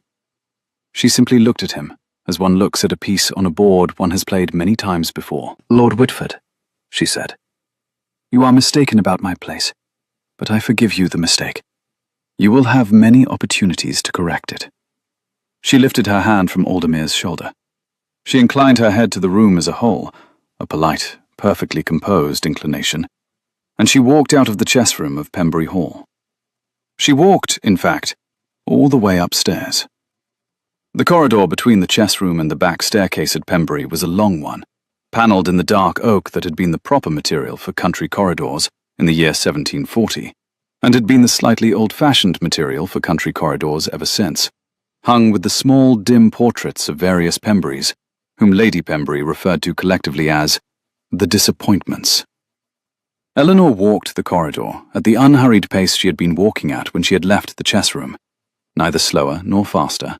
She simply looked at him, as one looks at a piece on a board one has played many times before. "Lord Whitford," she said, "you are mistaken about my place, but I forgive you the mistake. You will have many opportunities to correct it." She lifted her hand from Aldemir's shoulder. She inclined her head to the room as a whole, a polite, perfectly composed inclination, and she walked out of the chess room of Pembury Hall. She walked, in fact, all the way upstairs. The corridor between the chess room and the back staircase at Pembury was a long one, panelled in the dark oak that had been the proper material for country corridors in the year 1740, and had been the slightly old-fashioned material for country corridors ever since, hung with the small, dim portraits of various Pemburys, whom Lady Pembury referred to collectively as the disappointments. Eleanor walked the corridor at the unhurried pace she had been walking at when she had left the chess room, neither slower nor faster,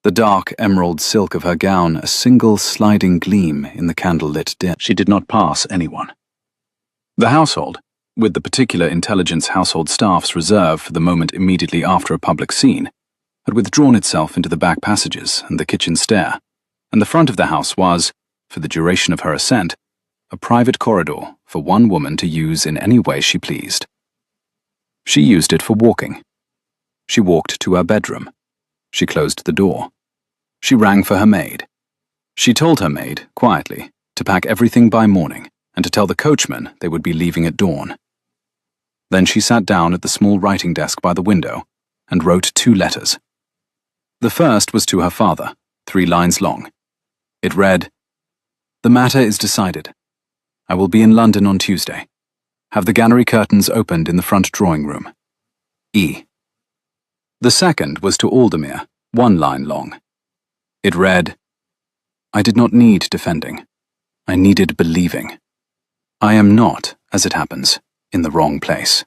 the dark emerald silk of her gown a single sliding gleam in the candle-lit dim. She did not pass anyone. The household, with the particular intelligence household staff's reserve for the moment immediately after a public scene, had withdrawn itself into the back passages and the kitchen stair, and the front of the house was, for the duration of her ascent, a private corridor for one woman to use in any way she pleased. She used it for walking. She walked to her bedroom. She closed the door. She rang for her maid. She told her maid, quietly, to pack everything by morning and to tell the coachman they would be leaving at dawn. Then she sat down at the small writing desk by the window and wrote 2 letters. The first was to her father, 3 lines long. It read, "The matter is decided. I will be in London on Tuesday. Have the gallery curtains opened in the front drawing room. E." The second was to Aldermere, 1 line long. It read, "I did not need defending. I needed believing. I am not, as it happens, in the wrong place."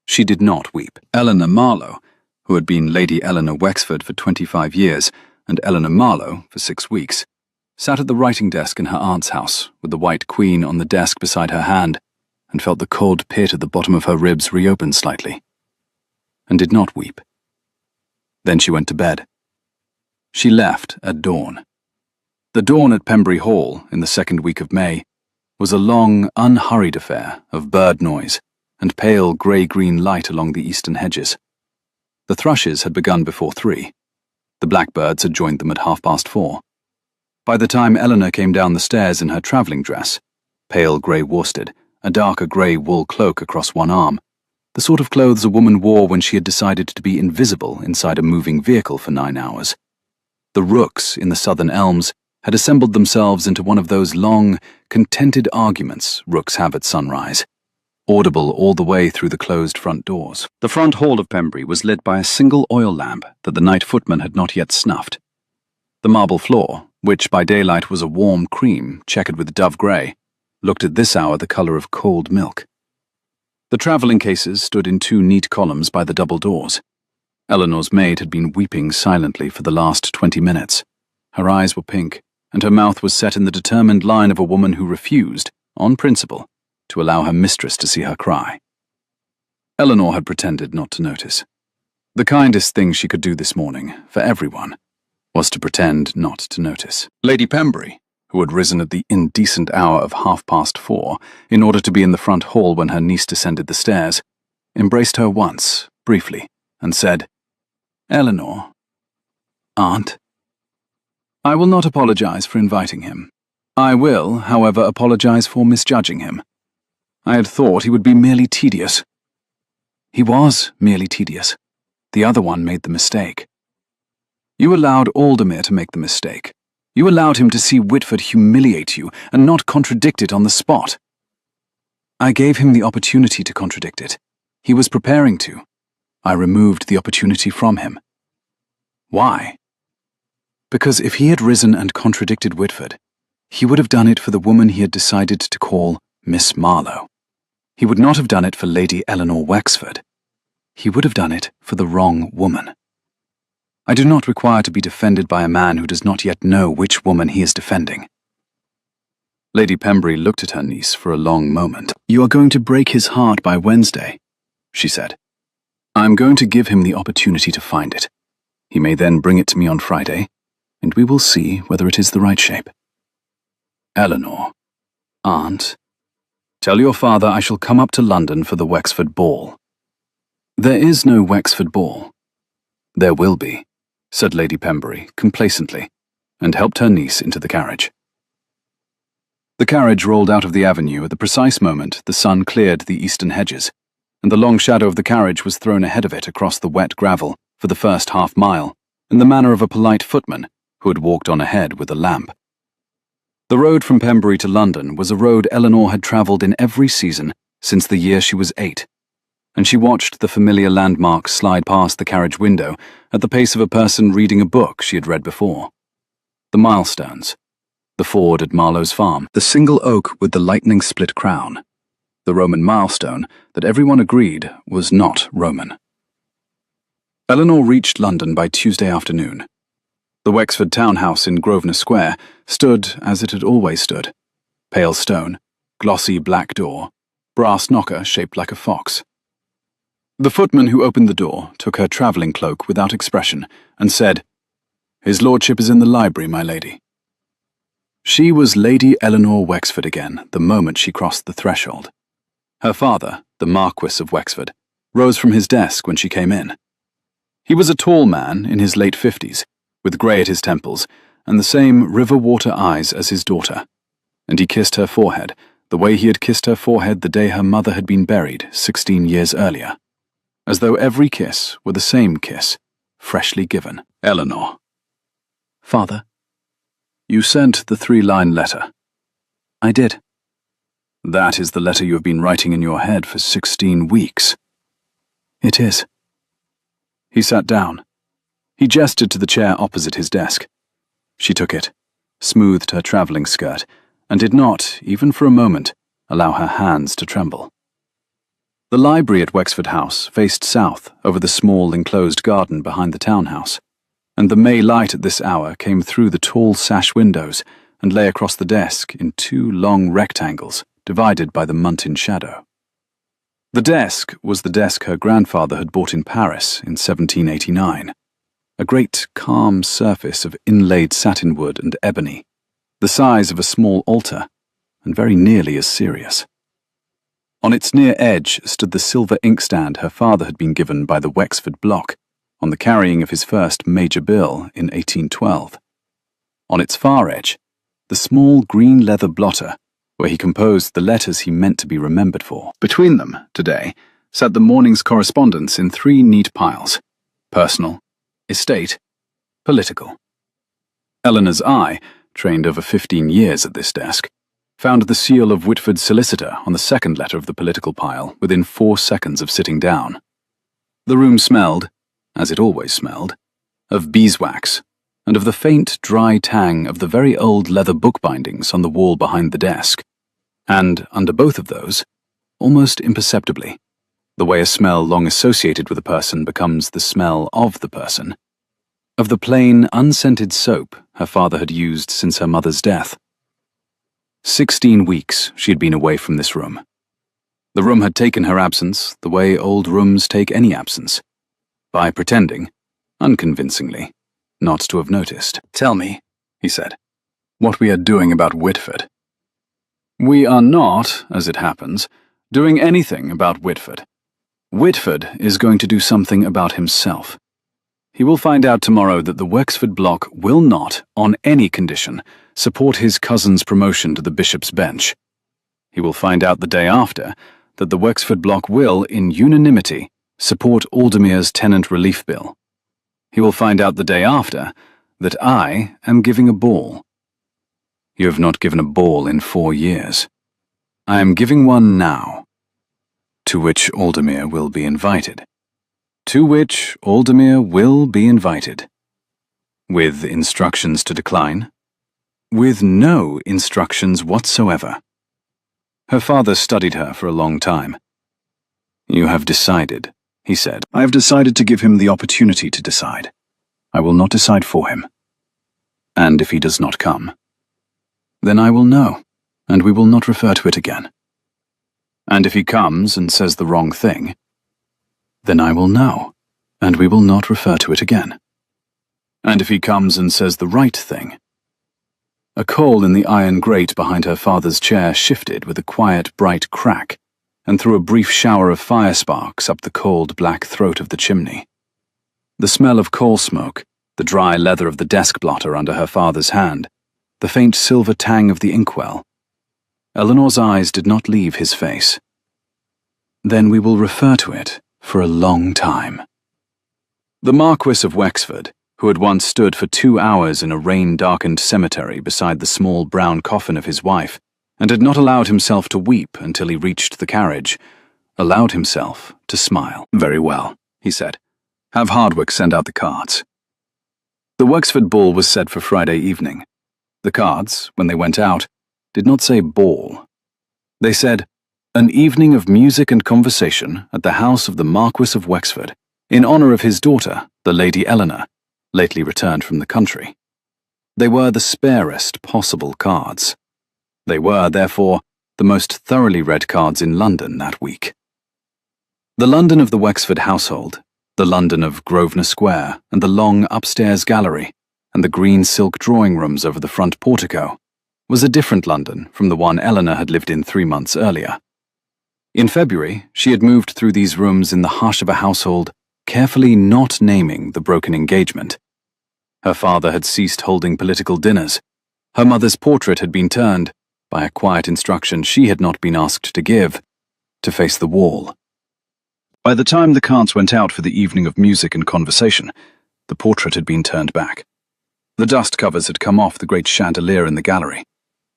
She did not weep. Eleanor Marlowe, who had been Lady Eleanor Wexford for 25 years and Eleanor Marlowe for 6 weeks, sat at the writing desk in her aunt's house with the White Queen on the desk beside her hand and felt the cold pit at the bottom of her ribs reopen slightly, and did not weep. Then she went to bed. She left at dawn. The dawn at Pembury Hall in the 2nd week of May was a long, unhurried affair of bird noise and pale grey-green light along the eastern hedges. The thrushes had begun before 3. The blackbirds had joined them at 4:30. By the time Eleanor came down the stairs in her travelling dress, pale grey worsted, a darker grey wool cloak across one arm, the sort of clothes a woman wore when she had decided to be invisible inside a moving vehicle for 9 hours, the rooks in the southern elms had assembled themselves into one of those long, contented arguments rooks have at sunrise, audible all the way through the closed front doors. The front hall of Pembury was lit by a single oil lamp that the night footman had not yet snuffed. The marble floor, which by daylight was a warm cream checkered with dove grey, looked at this hour the colour of cold milk. The travelling cases stood in 2 neat columns by the double doors. Eleanor's maid had been weeping silently for the last 20 minutes. Her eyes were pink, and her mouth was set in the determined line of a woman who refused, on principle, to allow her mistress to see her cry. Eleanor had pretended not to notice. The kindest thing she could do this morning, for everyone, was to pretend not to notice. Lady Pembury, who had risen at the indecent hour of 4:30 in order to be in the front hall when her niece descended the stairs, embraced her once, briefly, and said, "Eleanor, Aunt, I will not apologize for inviting him. I will, however, apologize for misjudging him. I had thought he would be merely tedious. He was merely tedious. The other one made the mistake. You allowed Aldermere to make the mistake. You allowed him to see Whitford humiliate you and not contradict it on the spot. I gave him the opportunity to contradict it. He was preparing to. I removed the opportunity from him. Why? Because if he had risen and contradicted Whitford, he would have done it for the woman he had decided to call Miss Marlowe. He would not have done it for Lady Eleanor Wexford. He would have done it for the wrong woman. I do not require to be defended by a man who does not yet know which woman he is defending." Lady Pembury looked at her niece for a long moment. "You are going to break his heart by Wednesday," she said. "I am going to give him the opportunity to find it. He may then bring it to me on Friday, and we will see whether it is the right shape. Eleanor, Aunt, tell your father I shall come up to London for the Wexford ball." "There is no Wexford ball." "There will be," said Lady Pembury complacently, and helped her niece into the carriage. The carriage rolled out of the avenue at the precise moment the sun cleared the eastern hedges, and the long shadow of the carriage was thrown ahead of it across the wet gravel for the first half-mile in the manner of a polite footman who had walked on ahead with a lamp. The road from Pembury to London was a road Eleanor had travelled in every season since the year she was 8, and she watched the familiar landmarks slide past the carriage window at the pace of a person reading a book she had read before. The milestones, the ford at Marlowe's farm, the single oak with the lightning-split crown, the Roman milestone that everyone agreed was not Roman. Eleanor reached London by Tuesday afternoon. The Wexford townhouse in Grosvenor Square stood as it had always stood. Pale stone, glossy black door, brass knocker shaped like a fox. The footman who opened the door took her travelling cloak without expression and said, "His lordship is in the library, my lady." She was Lady Eleanor Wexford again the moment she crossed the threshold. Her father, the Marquis of Wexford, rose from his desk when she came in. He was a tall man in his late 50s, with grey at his temples and the same river-water eyes as his daughter, and he kissed her forehead the way he had kissed her forehead the day her mother had been buried 16 years earlier, as though every kiss were the same kiss, freshly given. "Eleanor." "Father, you sent the 3-line letter." "I did." "That is the letter you have been writing in your head for 16 weeks. "It is." He sat down. He gestured to the chair opposite his desk. She took it, smoothed her travelling skirt, and did not, even for a moment, allow her hands to tremble. The library at Wexford House faced south over the small enclosed garden behind the townhouse, and the May light at this hour came through the tall sash windows and lay across the desk in 2 long rectangles divided by the Muntin shadow. The desk was the desk her grandfather had bought in Paris in 1789, a great calm surface of inlaid satinwood and ebony, the size of a small altar, and very nearly as serious. On its near edge stood the silver inkstand her father had been given by the Wexford block on the carrying of his first major bill in 1812. On its far edge, the small green leather blotter where he composed the letters he meant to be remembered for. Between them, today, sat the morning's correspondence in 3 neat piles: personal, estate, political. Eleanor's eye, trained over 15 years at this desk, found the seal of Whitford's solicitor on the second letter of the political pile within 4 seconds of sitting down. The room smelled, as it always smelled, of beeswax, and of the faint, dry tang of the very old leather bookbindings on the wall behind the desk, and, under both of those, almost imperceptibly, the way a smell long associated with a person becomes the smell of the person, of the plain, unscented soap her father had used since her mother's death. 16 weeks she had been away from this room. The room had taken her absence the way old rooms take any absence, by pretending, unconvincingly, not to have noticed. "Tell me," he said, "what we are doing about Whitford." "We are not, as it happens, doing anything about Whitford. Whitford is going to do something about himself. He will find out tomorrow that the Wexford block will not, on any condition, support his cousin's promotion to the bishop's bench. He will find out the day after that the Wexford block will, in unanimity, support Aldermere's tenant relief bill. He will find out the day after that I am giving a ball. You have not given a ball in 4 years. I am giving one now, to which Aldermere will be invited. To which Aldermere will be invited. With instructions to decline? With no instructions whatsoever." Her father studied her for a long time. "You have decided," he said. "I have decided to give him the opportunity to decide. I will not decide for him. And if he does not come, then I will know, and we will not refer to it again. And if he comes and says the wrong thing, then I will know, and we will not refer to it again. And if he comes and says the right thing—" A coal in the iron grate behind her father's chair shifted with a quiet, bright crack and threw a brief shower of fire sparks up the cold, black throat of the chimney. The smell of coal smoke, the dry leather of the desk blotter under her father's hand, the faint silver tang of the inkwell. Eleanor's eyes did not leave his face. "Then we will refer to it for a long time." The Marquis of Wexford, who had once stood for 2 hours in a rain-darkened cemetery beside the small brown coffin of his wife, and had not allowed himself to weep until he reached the carriage, allowed himself to smile. "Very well," he said. "Have Hardwick send out the cards." The Wexford ball was set for Friday evening. The cards, when they went out, did not say ball. They said, "An evening of music and conversation at the house of the Marquis of Wexford, in honour of his daughter, the Lady Eleanor, lately returned from the country." They were the sparest possible cards. They were, therefore, the most thoroughly read cards in London that week. The London of the Wexford household, the London of Grosvenor Square and the long upstairs gallery, and the green silk drawing rooms over the front portico, was a different London from the one Eleanor had lived in 3 months earlier. In February, she had moved through these rooms in the hush of a household carefully not naming the broken engagement. Her father had ceased holding political dinners. Her mother's portrait had been turned, by a quiet instruction she had not been asked to give, to face the wall. By the time the cards went out for the evening of music and conversation, the portrait had been turned back. The dust covers had come off the great chandelier in the gallery.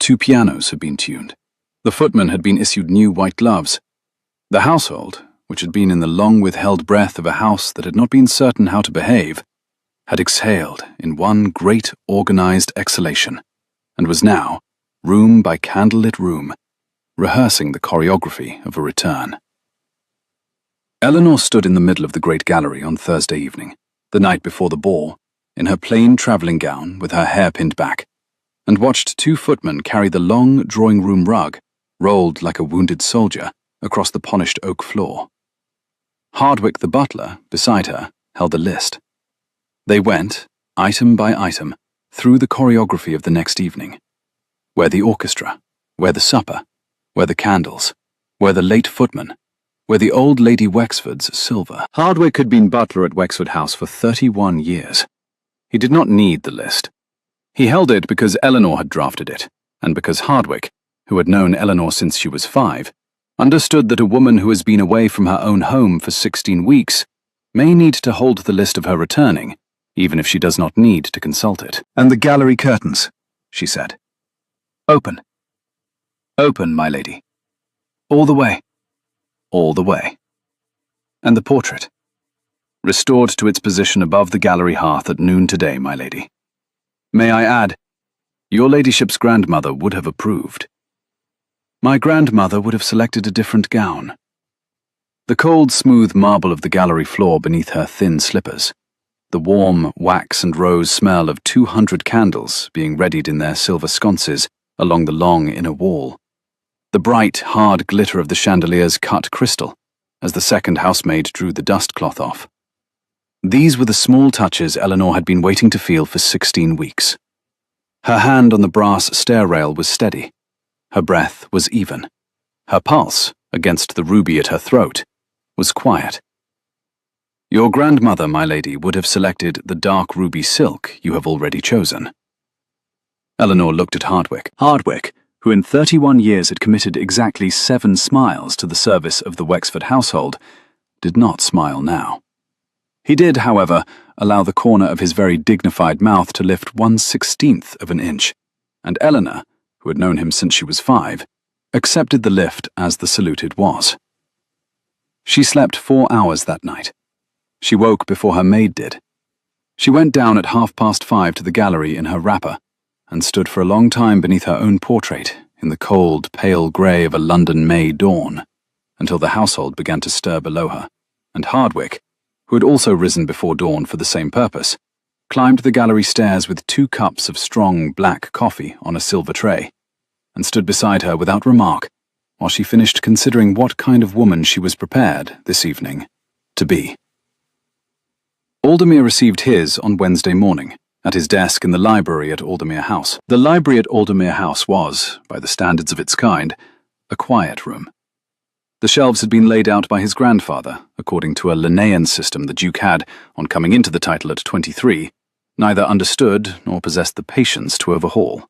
2 pianos had been tuned. The footman had been issued new white gloves. The household, which had been in the long-withheld breath of a house that had not been certain how to behave, had exhaled in one great organized exhalation, and was now, room by candlelit room, rehearsing the choreography of a return. Eleanor stood in the middle of the great gallery on Thursday evening, the night before the ball, in her plain travelling gown with her hair pinned back, and watched 2 footmen carry the long drawing-room rug, rolled like a wounded soldier, across the polished oak floor. Hardwick the butler, beside her, held a list. They went, item by item, through the choreography of the next evening. Where the orchestra, where the supper, where the candles, where the late footman, where the old Lady Wexford's silver. Hardwick had been butler at Wexford House for 31 years. He did not need the list. He held it because Eleanor had drafted it, and because Hardwick, who had known Eleanor since she was 5, understood that a woman who has been away from her own home for 16 weeks may need to hold the list of her returning, even if she does not need to consult it. "And the gallery curtains," she said. "Open. Open, my lady. All the way. All the way. And the portrait. Restored to its position above the gallery hearth at noon today, my lady. May I add, your ladyship's grandmother would have approved. My grandmother would have selected a different gown." The cold, smooth marble of the gallery floor beneath her thin slippers, the warm wax and rose smell of 200 candles being readied in their silver sconces along the long inner wall, the bright, hard glitter of the chandelier's cut crystal as the second housemaid drew the dust cloth off. These were the small touches Eleanor had been waiting to feel for 16 weeks. Her hand on the brass stair rail was steady. Her breath was even. Her pulse, against the ruby at her throat, was quiet. Your grandmother, my lady, would have selected the dark ruby silk you have already chosen. Eleanor looked at Hardwick. Hardwick, who in 31 years had committed exactly 7 smiles to the service of the Wexford household, did not smile now. He did, however, allow the corner of his very dignified mouth to lift 1/16 of an inch, and Eleanor, who had known him since she was 5, accepted the lift as the salute it was. She slept 4 hours that night. She woke before her maid did. She went down at 5:30 to the gallery in her wrapper, and stood for a long time beneath her own portrait in the cold, pale grey of a London May dawn, until the household began to stir below her, and Hardwick, who had also risen before dawn for the same purpose, climbed the gallery stairs with 2 cups of strong black coffee on a silver tray, and stood beside her without remark while she finished considering what kind of woman she was prepared, this evening, to be. Aldermere received his on Wednesday morning, at his desk in the library at Aldermere House. The library at Aldermere House was, by the standards of its kind, a quiet room. The shelves had been laid out by his grandfather, according to a Linnaean system the Duke had, on coming into the title at 23, neither understood nor possessed the patience to overhaul.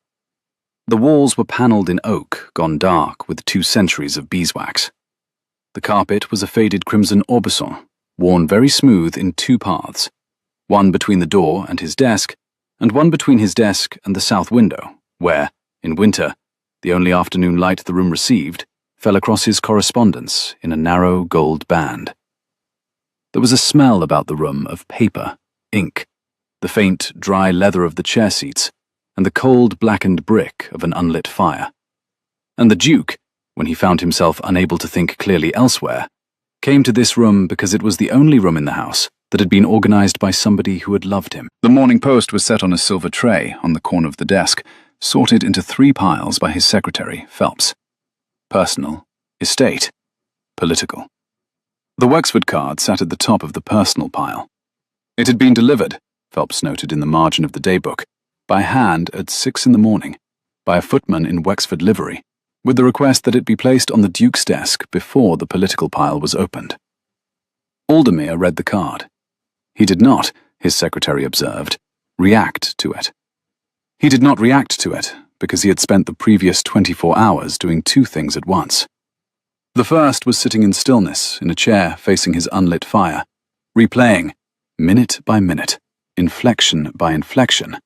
The walls were panelled in oak, gone dark with 2 centuries of beeswax. The carpet was a faded crimson aubusson, worn very smooth in 2 paths. one between the door and his desk, and one between his desk and the south window, where, in winter, the only afternoon light the room received fell across his correspondence in a narrow gold band. There was a smell about the room of paper, ink, the faint, dry leather of the chair seats, and the cold, blackened brick of an unlit fire. And the Duke, when he found himself unable to think clearly elsewhere, came to this room because it was the only room in the house that had been organized by somebody who had loved him. The Morning Post was set on a silver tray on the corner of the desk, sorted into 3 piles by his secretary, Phelps. Personal, estate, political. The Wexford card sat at the top of the personal pile. It had been delivered, Phelps noted in the margin of the daybook, by hand at 6 in the morning, by a footman in Wexford livery, with the request that it be placed on the Duke's desk before the political pile was opened. Aldermere read the card. He did not, his secretary observed, react to it. He did not react to it because he had spent the previous 24 hours doing 2 things at once. The first was sitting in stillness in a chair facing his unlit fire, replaying, minute by minute, inflection by inflection,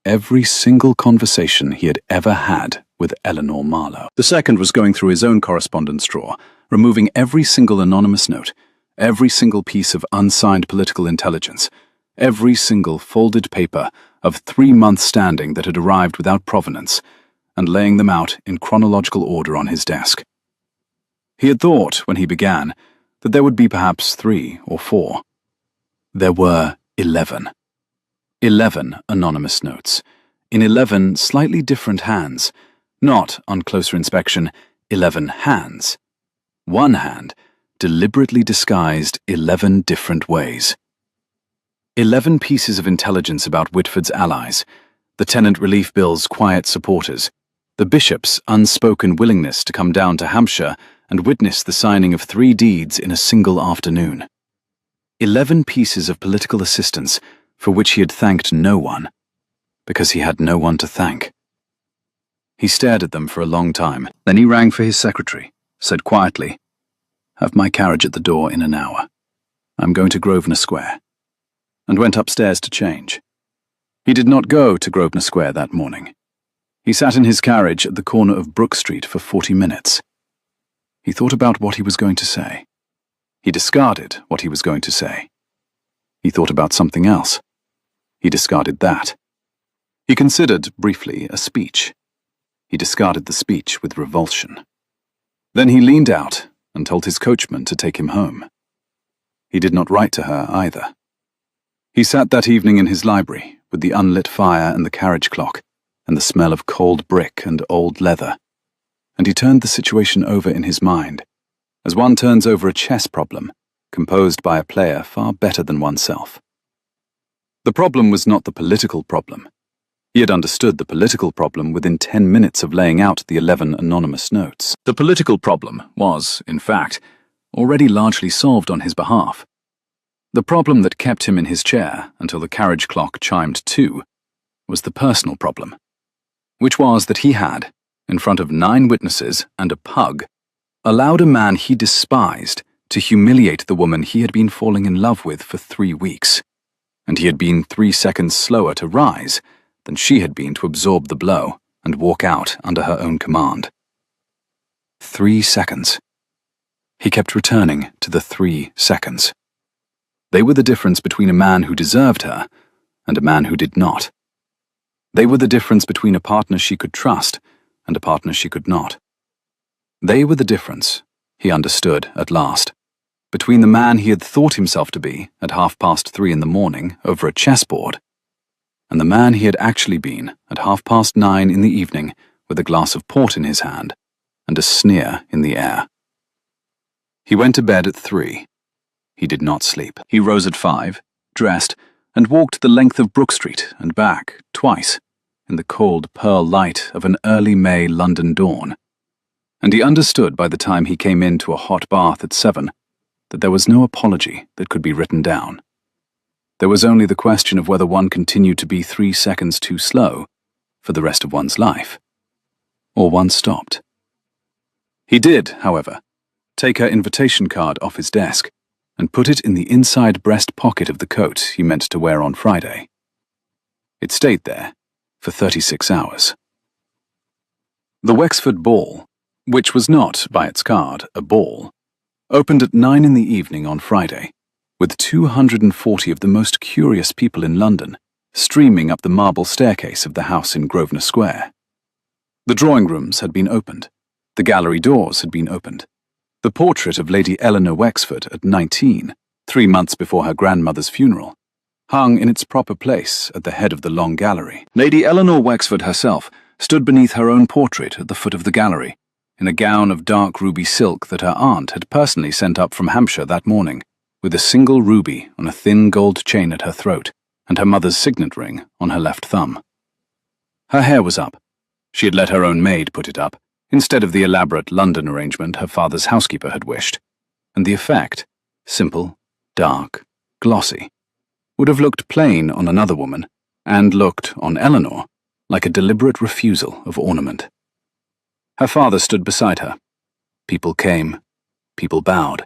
every single conversation he had ever had with Eleanor Marlowe. The second was going through his own correspondence drawer, removing every single anonymous note, every single piece of unsigned political intelligence, every single folded paper of 3 months' standing that had arrived without provenance, and laying them out in chronological order on his desk. He had thought, when he began, that there would be perhaps 3 or 4. There were 11. 11 anonymous notes, in 11 slightly different hands, not, on closer inspection, 11 hands. One hand, deliberately disguised 11 different ways. 11 pieces of intelligence about Whitford's allies, the Tenant Relief Bill's quiet supporters, the bishop's unspoken willingness to come down to Hampshire and witness the signing of 3 deeds in a single afternoon. 11 pieces of political assistance for which he had thanked no one, because he had no one to thank. He stared at them for a long time. Then he rang for his secretary, said quietly, "Have my carriage at the door in an hour. I'm going to Grosvenor Square," and went upstairs to change. He did not go to Grosvenor Square that morning. He sat in his carriage at the corner of Brook Street for 40 minutes. He thought about what he was going to say. He discarded what he was going to say. He thought about something else. He discarded that. He considered, briefly, a speech. He discarded the speech with revulsion. Then he leaned out and told his coachman to take him home. He did not write to her either. He sat that evening in his library with the unlit fire and the carriage clock and the smell of cold brick and old leather, and he turned the situation over in his mind, as one turns over a chess problem composed by a player far better than oneself. The problem was not the political problem. He had understood the political problem within 10 minutes of laying out the 11 anonymous notes. The political problem was, in fact, already largely solved on his behalf. The problem that kept him in his chair until the carriage clock chimed 2 was the personal problem, which was that he had, in front of 9 witnesses and a pug, allowed a man he despised to humiliate the woman he had been falling in love with for 3 weeks, and he had been 3 seconds slower to rise than she had been to absorb the blow and walk out under her own command. 3 seconds. He kept returning to the 3 seconds. They were the difference between a man who deserved her and a man who did not. They were the difference between a partner she could trust and a partner she could not. They were the difference, he understood at last, between the man he had thought himself to be at 3:30 in the morning over a chessboard and the man he had actually been at 9:30 in the evening with a glass of port in his hand and a sneer in the air. He went to bed at 3. He did not sleep. He rose at 5, dressed, and walked the length of Brook Street and back twice in the cold pearl light of an early May London dawn. And he understood by the time he came into a hot bath at 7 that there was no apology that could be written down. There was only the question of whether one continued to be 3 seconds too slow for the rest of one's life, or one stopped. He did, however, take her invitation card off his desk, and put it in the inside breast pocket of the coat he meant to wear on Friday. It stayed there for 36 hours. The Wexford Ball, which was not, by its card, a ball, opened at 9 in the evening on Friday, with 240 of the most curious people in London streaming up the marble staircase of the house in Grosvenor Square. The drawing rooms had been opened. The gallery doors had been opened. The portrait of Lady Eleanor Wexford at 19, 3 months before her grandmother's funeral, hung in its proper place at the head of the long gallery. Lady Eleanor Wexford herself stood beneath her own portrait at the foot of the gallery, in a gown of dark ruby silk that her aunt had personally sent up from Hampshire that morning, with a single ruby on a thin gold chain at her throat, and her mother's signet ring on her left thumb. Her hair was up. She had let her own maid put it up, instead of the elaborate London arrangement her father's housekeeper had wished, and the effect, simple, dark, glossy, would have looked plain on another woman, and looked, on Eleanor, like a deliberate refusal of ornament. Her father stood beside her. People came. People bowed.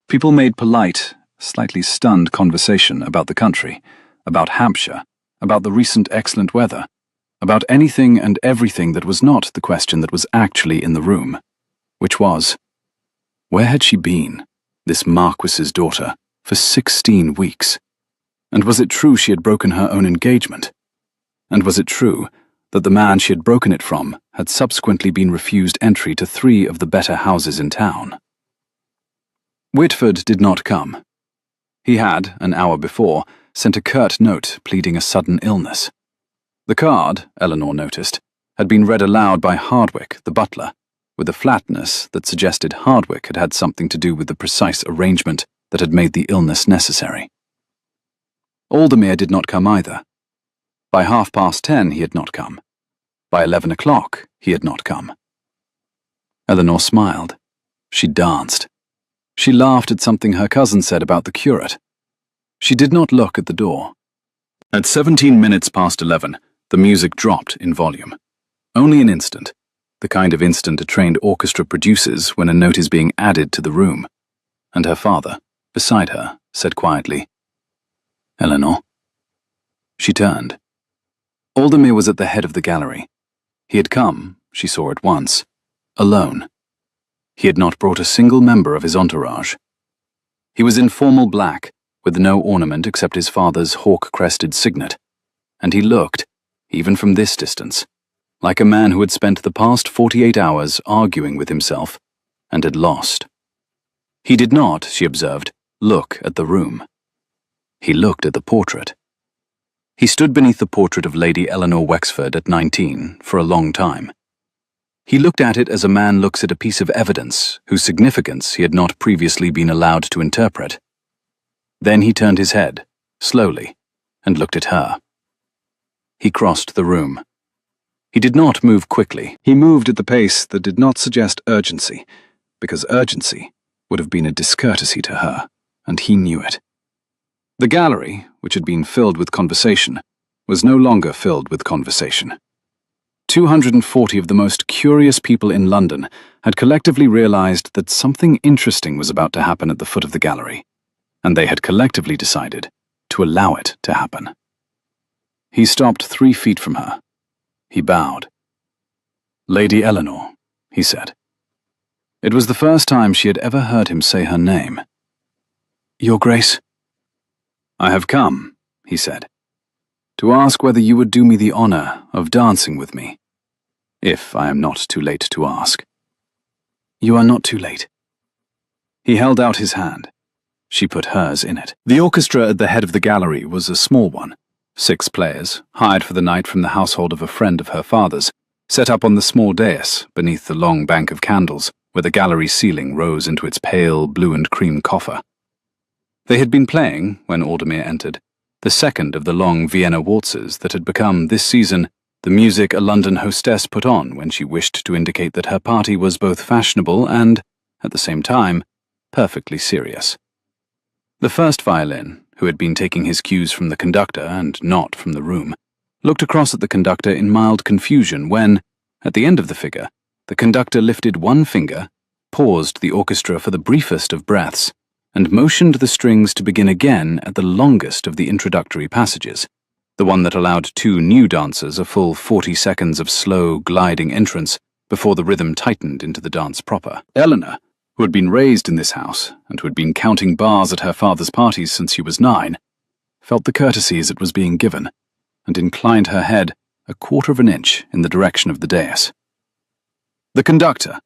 People made polite, slightly stunned conversation about the country, about Hampshire, about the recent excellent weather, about anything and everything that was not the question that was actually in the room, which was, where had she been, this Marquis's daughter, for 16 weeks? And was it true she had broken her own engagement? And was it true that the man she had broken it from had subsequently been refused entry to 3 of the better houses in town? Whitford did not come. He had, an hour before, sent a curt note pleading a sudden illness. The card, Eleanor noticed, had been read aloud by Hardwick, the butler, with a flatness that suggested Hardwick had had something to do with the precise arrangement that had made the illness necessary. Aldermere did not come either. By 10:30 he had not come. By 11 o'clock he had not come. Eleanor smiled. She danced. She laughed at something her cousin said about the curate. She did not look at the door. At 17 minutes past 11, the music dropped in volume. Only an instant, the kind of instant a trained orchestra produces when a note is being added to the room. And her father, beside her, said quietly, "Eleanor." She turned. Aldermere was at the head of the gallery. He had come, she saw at once, alone. He had not brought a single member of his entourage. He was in formal black, with no ornament except his father's hawk-crested signet, and he looked, even from this distance, like a man who had spent the past 48 hours arguing with himself and had lost. He did not, she observed, look at the room. He looked at the portrait. He stood beneath the portrait of Lady Eleanor Wexford at 19 for a long time. He looked at it as a man looks at a piece of evidence whose significance he had not previously been allowed to interpret. Then he turned his head, slowly, and looked at her. He crossed the room. He did not move quickly. He moved at the pace that did not suggest urgency, because urgency would have been a discourtesy to her, and he knew it. The gallery, which had been filled with conversation, was no longer filled with conversation. 240 of the most curious people in London had collectively realized that something interesting was about to happen at the foot of the gallery, and they had collectively decided to allow it to happen. He stopped 3 feet from her. He bowed. "Lady Eleanor," he said. It was the first time she had ever heard him say her name. "Your Grace." "I have come," he said, "to ask whether you would do me the honor of dancing with me, if I am not too late to ask." "You are not too late." He held out his hand. She put hers in it. The orchestra at the head of the gallery was a small one. 6 players, hired for the night from the household of a friend of her father's, set up on the small dais beneath the long bank of candles where the gallery ceiling rose into its pale blue and cream coffer. They had been playing, when Aldermere entered, the second of the long Vienna waltzes that had become, this season, the music a London hostess put on when she wished to indicate that her party was both fashionable and, at the same time, perfectly serious. The first violin, who had been taking his cues from the conductor and not from the room, looked across at the conductor in mild confusion when, at the end of the figure, the conductor lifted one finger, paused the orchestra for the briefest of breaths, and motioned the strings to begin again at the longest of the introductory passages, the one that allowed two new dancers a full 40 seconds of slow, gliding entrance before the rhythm tightened into the dance proper. Eleanor, who had been raised in this house and who had been counting bars at her father's parties since she was 9, felt the courtesies it was being given and inclined her head a quarter of an inch in the direction of the dais. The conductor,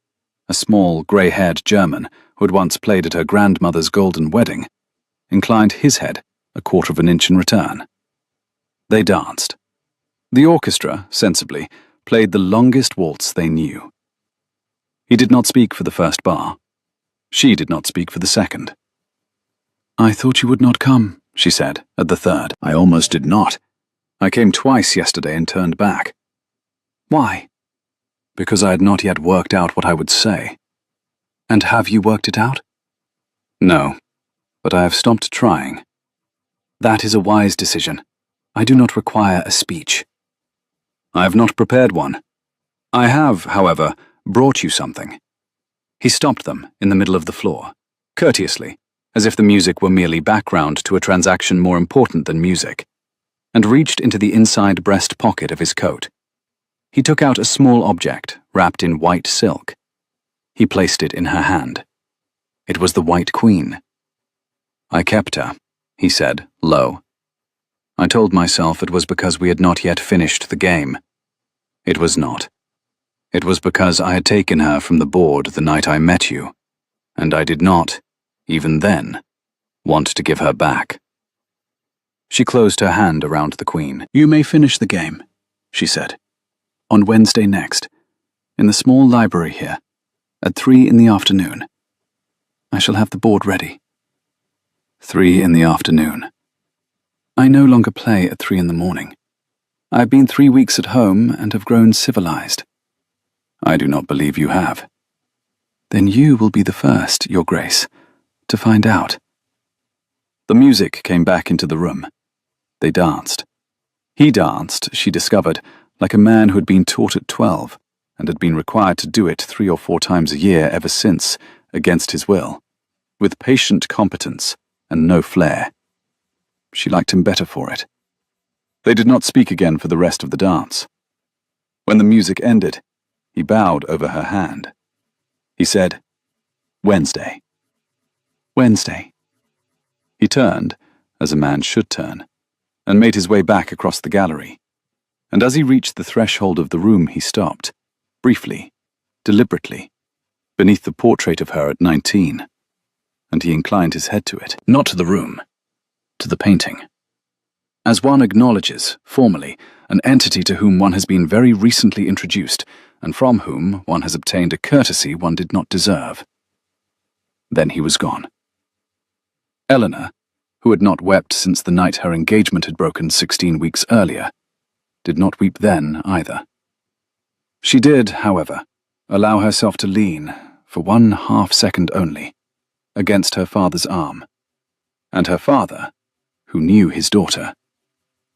a small, grey-haired German who had once played at her grandmother's golden wedding, inclined his head a quarter of an inch in return. They danced. The orchestra, sensibly, played the longest waltz they knew. He did not speak for the first bar. She did not speak for the second. "I thought you would not come," she said, at the third. "I almost did not. I came twice yesterday and turned back." "Why?" "Because I had not yet worked out what I would say." "And have you worked it out?" "No, but I have stopped trying." "That is a wise decision. I do not require a speech." "I have not prepared one. I have, however, brought you something." He stopped them in the middle of the floor, courteously, as if the music were merely background to a transaction more important than music, and reached into the inside breast pocket of his coat. He took out a small object wrapped in white silk. He placed it in her hand. It was the White Queen. "I kept her," he said, low. "I told myself it was because we had not yet finished the game. It was not. It was because I had taken her from the board the night I met you, and I did not, even then, want to give her back." She closed her hand around the Queen. "You may finish the game," she said. "On Wednesday next, in the small library here, at 3 in the afternoon. I shall have the board ready." 3 in the afternoon. "I no longer play at 3 in the morning. I have been 3 weeks at home and have grown civilized." "I do not believe you have." "Then you will be the first, Your Grace, to find out." The music came back into the room. They danced. He danced, she discovered, like a man who had been taught at 12 and had been required to do it 3 or 4 times a year ever since, against his will, with patient competence and no flair. She liked him better for it. They did not speak again for the rest of the dance. When the music ended, he bowed over her hand. He said, "Wednesday." "Wednesday." He turned, as a man should turn, and made his way back across the gallery. And as he reached the threshold of the room, he stopped, briefly, deliberately, beneath the portrait of her at 19, and he inclined his head to it, not to the room, to the painting. As one acknowledges, formally, an entity to whom one has been very recently introduced, and from whom one has obtained a courtesy one did not deserve. Then he was gone. Eleanor, who had not wept since the night her engagement had broken 16 weeks earlier, did not weep then either. She did, however, allow herself to lean, for 1/2 second only, against her father's arm, and her father, who knew his daughter,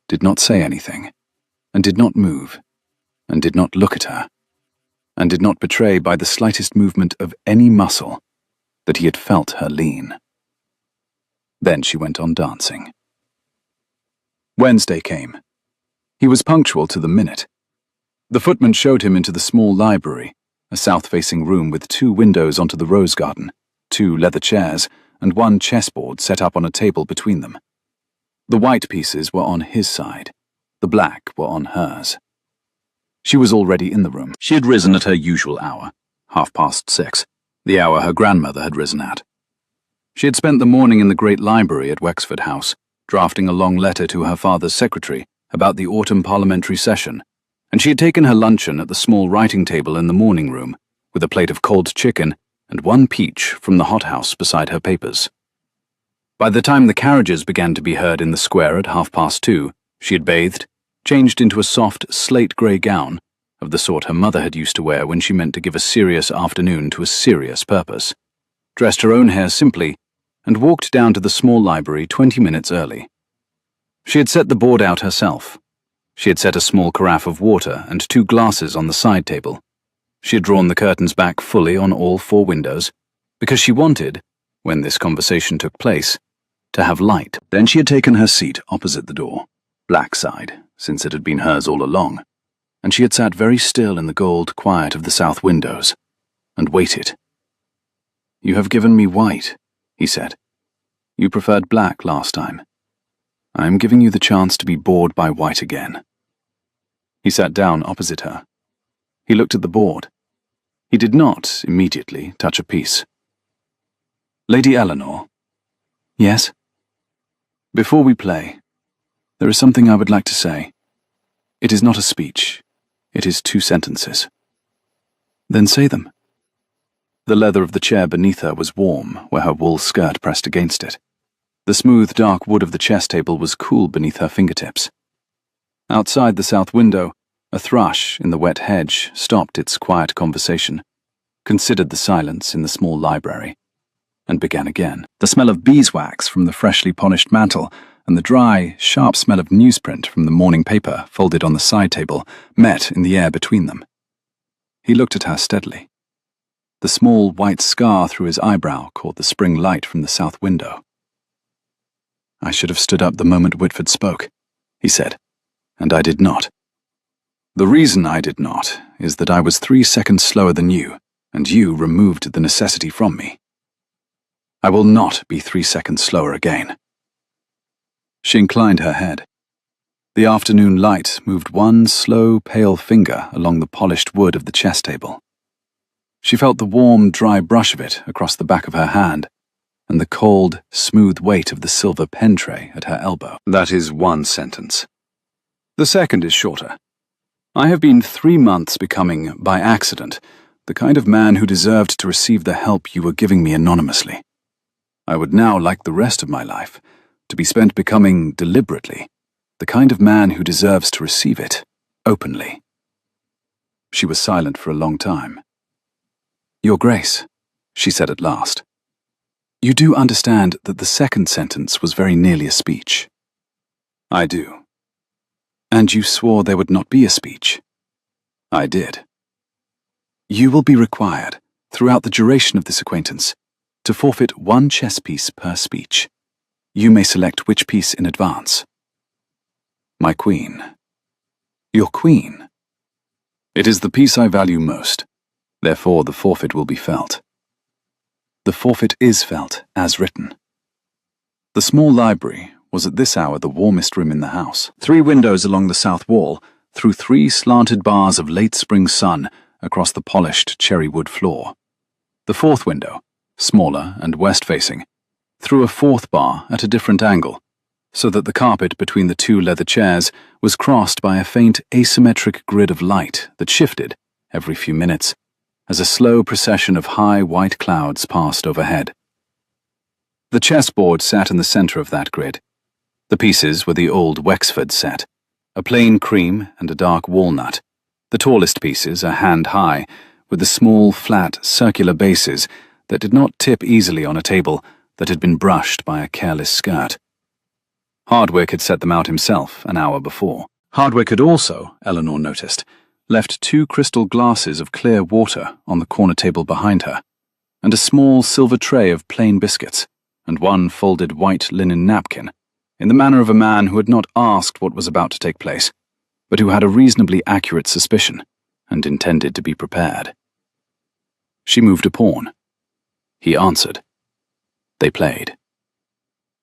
did not say anything, and did not move, and did not look at her, and did not betray by the slightest movement of any muscle that he had felt her lean. Then she went on dancing. Wednesday came. He was punctual to the minute. The footman showed him into the small library, a south-facing room with 2 windows onto the rose garden, 2 leather chairs, and 1 chessboard set up on a table between them. The white pieces were on his side, the black were on hers. She was already in the room. She had risen at her usual hour, 6:30, the hour her grandmother had risen at. She had spent the morning in the great library at Wexford House, drafting a long letter to her father's secretary about the autumn parliamentary session, and she had taken her luncheon at the small writing table in the morning room, with a plate of cold chicken and 1 peach from the hothouse beside her papers. By the time the carriages began to be heard in the square at 2:30, she had bathed, changed into a soft, slate-grey gown, of the sort her mother had used to wear when she meant to give a serious afternoon to a serious purpose, dressed her own hair simply, and walked down to the small library 20 minutes early. She had set the board out herself. She had set a small carafe of water and 2 glasses on the side table. She had drawn the curtains back fully on all 4 windows, because she wanted, when this conversation took place, to have light. Then she had taken her seat opposite the door, black side, since it had been hers all along, and she had sat very still in the gold quiet of the south windows, and waited. "You have given me white," he said. "You preferred black last time. I am giving you the chance to be bored by white again." He sat down opposite her. He looked at the board. He did not, immediately, touch a piece. "Lady Eleanor." "Yes?" "Before we play, there is something I would like to say. It is not a speech. It is 2 sentences." "Then say them." The leather of the chair beneath her was warm, where her wool skirt pressed against it. The smooth, dark wood of the chess table was cool beneath her fingertips. Outside the south window, a thrush in the wet hedge stopped its quiet conversation, considered the silence in the small library, and began again. The smell of beeswax from the freshly polished mantel and the dry, sharp smell of newsprint from the morning paper folded on the side table met in the air between them. He looked at her steadily. The small white scar through his eyebrow caught the spring light from the south window. "I should have stood up the moment Whitford spoke," he said, "and I did not. The reason I did not is that I was 3 seconds slower than you, and you removed the necessity from me. I will not be 3 seconds slower again." She inclined her head. The afternoon light moved one slow, pale finger along the polished wood of the chess table. She felt the warm, dry brush of it across the back of her hand, and the cold, smooth weight of the silver pen tray at her elbow. "That is 1 sentence. The second is shorter. I have been 3 months becoming, by accident, the kind of man who deserved to receive the help you were giving me anonymously. I would now like the rest of my life to be spent becoming, deliberately, the kind of man who deserves to receive it, openly." She was silent for a long time. "Your Grace," she said at last, "you do understand that the second sentence was very nearly a speech." "I do." "And you swore there would not be a speech." "I did." "You will be required, throughout the duration of this acquaintance, to forfeit 1 chess piece per speech. You may select which piece in advance." "My queen." "Your queen?" "It is the piece I value most. Therefore the forfeit will be felt." "The forfeit is felt, as written." The small library was at this hour the warmest room in the house. 3 windows along the south wall threw 3 slanted bars of late spring sun across the polished cherry wood floor. The 4th window, smaller and west-facing, threw a 4th bar at a different angle, so that the carpet between the 2 leather chairs was crossed by a faint asymmetric grid of light that shifted, every few minutes, as a slow procession of high white clouds passed overhead. The chessboard sat in the center of that grid. The pieces were the old Wexford set, a plain cream and a dark walnut, the tallest pieces a hand high, with the small, flat, circular bases that did not tip easily on a table that had been brushed by a careless skirt. Hardwick had set them out himself an hour before. Hardwick had also, Eleanor noticed, left 2 crystal glasses of clear water on the corner table behind her, and a small silver tray of plain biscuits, and 1 folded white linen napkin, in the manner of a man who had not asked what was about to take place, but who had a reasonably accurate suspicion, and intended to be prepared. She moved a pawn. He answered. They played.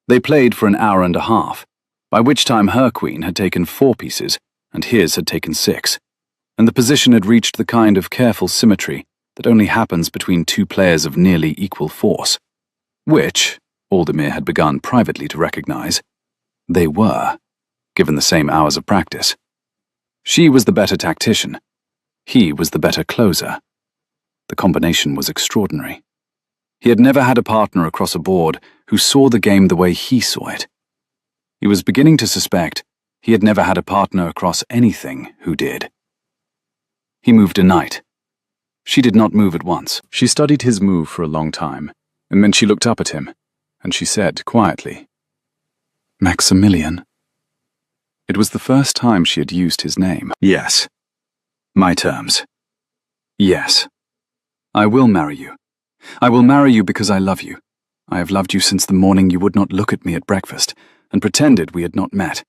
They played for an hour and a half, by which time her queen had taken 4 pieces, and his had taken 6, and the position had reached the kind of careful symmetry that only happens between 2 players of nearly equal force, which, Aldemir had begun privately to recognize, they were, given the same hours of practice. She was the better tactician. He was the better closer. The combination was extraordinary. He had never had a partner across a board who saw the game the way he saw it. He was beginning to suspect he had never had a partner across anything who did. He moved a knight. She did not move at once. She studied his move for a long time, and then she looked up at him, and she said quietly, "Maximilian." It was the first time she had used his name. "Yes. My terms. Yes. I will marry you. I will marry you because I love you. I have loved you since the morning you would not look at me at breakfast and pretended we had not met.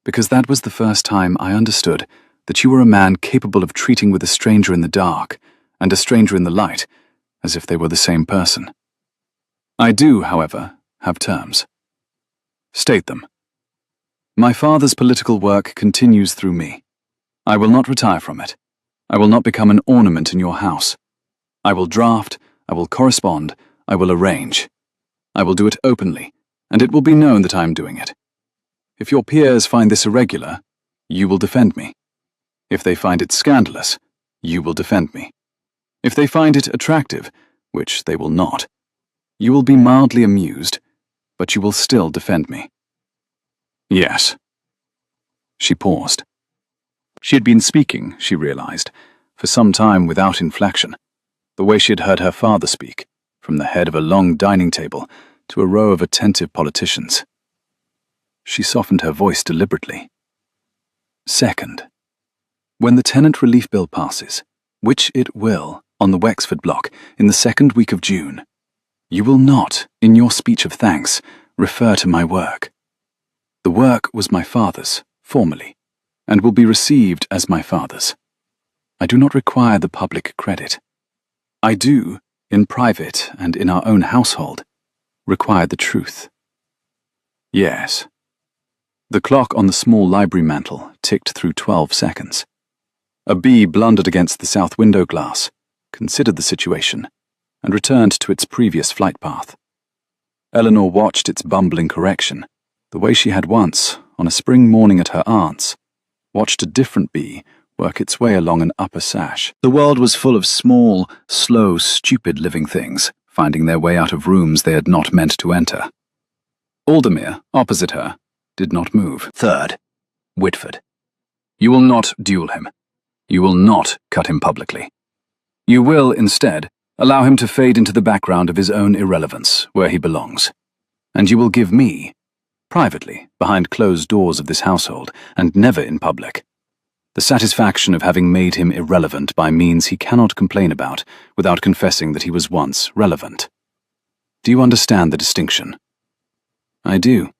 Because that was the first time I understood that you were a man capable of treating with a stranger in the dark and a stranger in the light as if they were the same person. I do, however, have terms. State them. My father's political work continues through me. I will not retire from it. I will not become an ornament in your house. I will draft, I will correspond, I will arrange. I will do it openly, and it will be known that I am doing it. If your peers find this irregular, you will defend me. If they find it scandalous, you will defend me. If they find it attractive, which they will not, you will be mildly amused, but you will still defend me. Yes. She paused. She had been speaking, she realized, for some time without inflection, the way she had heard her father speak, from the head of a long dining table to a row of attentive politicians. She softened her voice deliberately. Second, when the tenant relief bill passes, which it will on the Wexford block in the second week of June, you will not, in your speech of thanks, refer to my work. The work was my father's, formally, and will be received as my father's. I do not require the public credit. I do, in private and in our own household, require the truth. Yes. The clock on the small library mantel ticked through 12 seconds. A bee blundered against the south window glass, considered the situation, and returned to its previous flight path. Eleanor watched its bumbling correction, the way she had once, on a spring morning at her aunt's, watched a different bee work its way along an upper sash. The world was full of small, slow, stupid living things, finding their way out of rooms they had not meant to enter. Aldermere, opposite her, did not move. Third, Whitford. You will not duel him. You will not cut him publicly. You will, instead, allow him to fade into the background of his own irrelevance, where he belongs. And you will give me, privately, behind closed doors of this household, and never in public, the satisfaction of having made him irrelevant by means he cannot complain about without confessing that he was once relevant. Do you understand the distinction? I do.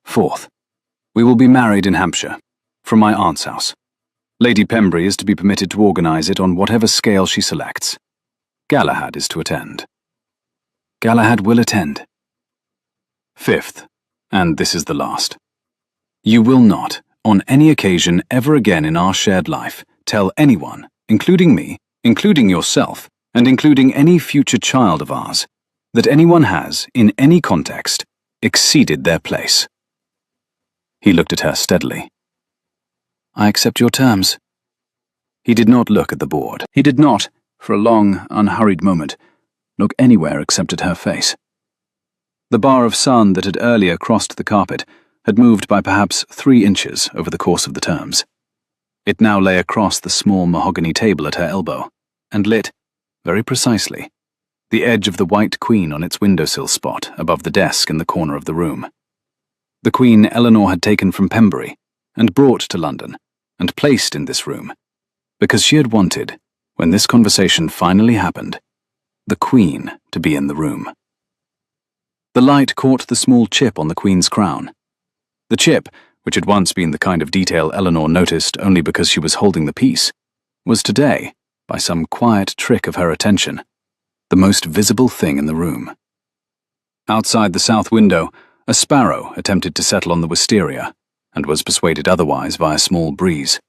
Fourth, we will be married in Hampshire, from my aunt's house. Lady Pembury is to be permitted to organise it on whatever scale she selects. Galahad is to attend. Galahad will attend. Fifth, and this is the last. You will not, on any occasion ever again in our shared life, tell anyone, including me, including yourself, and including any future child of ours, that anyone has, in any context, exceeded their place. He looked at her steadily. I accept your terms. He did not look at the board. He did not, for a long, unhurried moment, look anywhere except at her face. The bar of sun that had earlier crossed the carpet had moved by perhaps 3 inches over the course of the terms. It now lay across the small mahogany table at her elbow, and lit, very precisely, the edge of the white queen on its windowsill spot above the desk in the corner of the room. The queen Eleanor had taken from Pembury, and brought to London, and placed in this room, because she had wanted, when this conversation finally happened, the queen to be in the room. The light caught the small chip on the queen's crown. The chip, which had once been the kind of detail Eleanor noticed only because she was holding the piece, was today, by some quiet trick of her attention, the most visible thing in the room. Outside the south window, a sparrow attempted to settle on the wisteria, and was persuaded otherwise by a small breeze.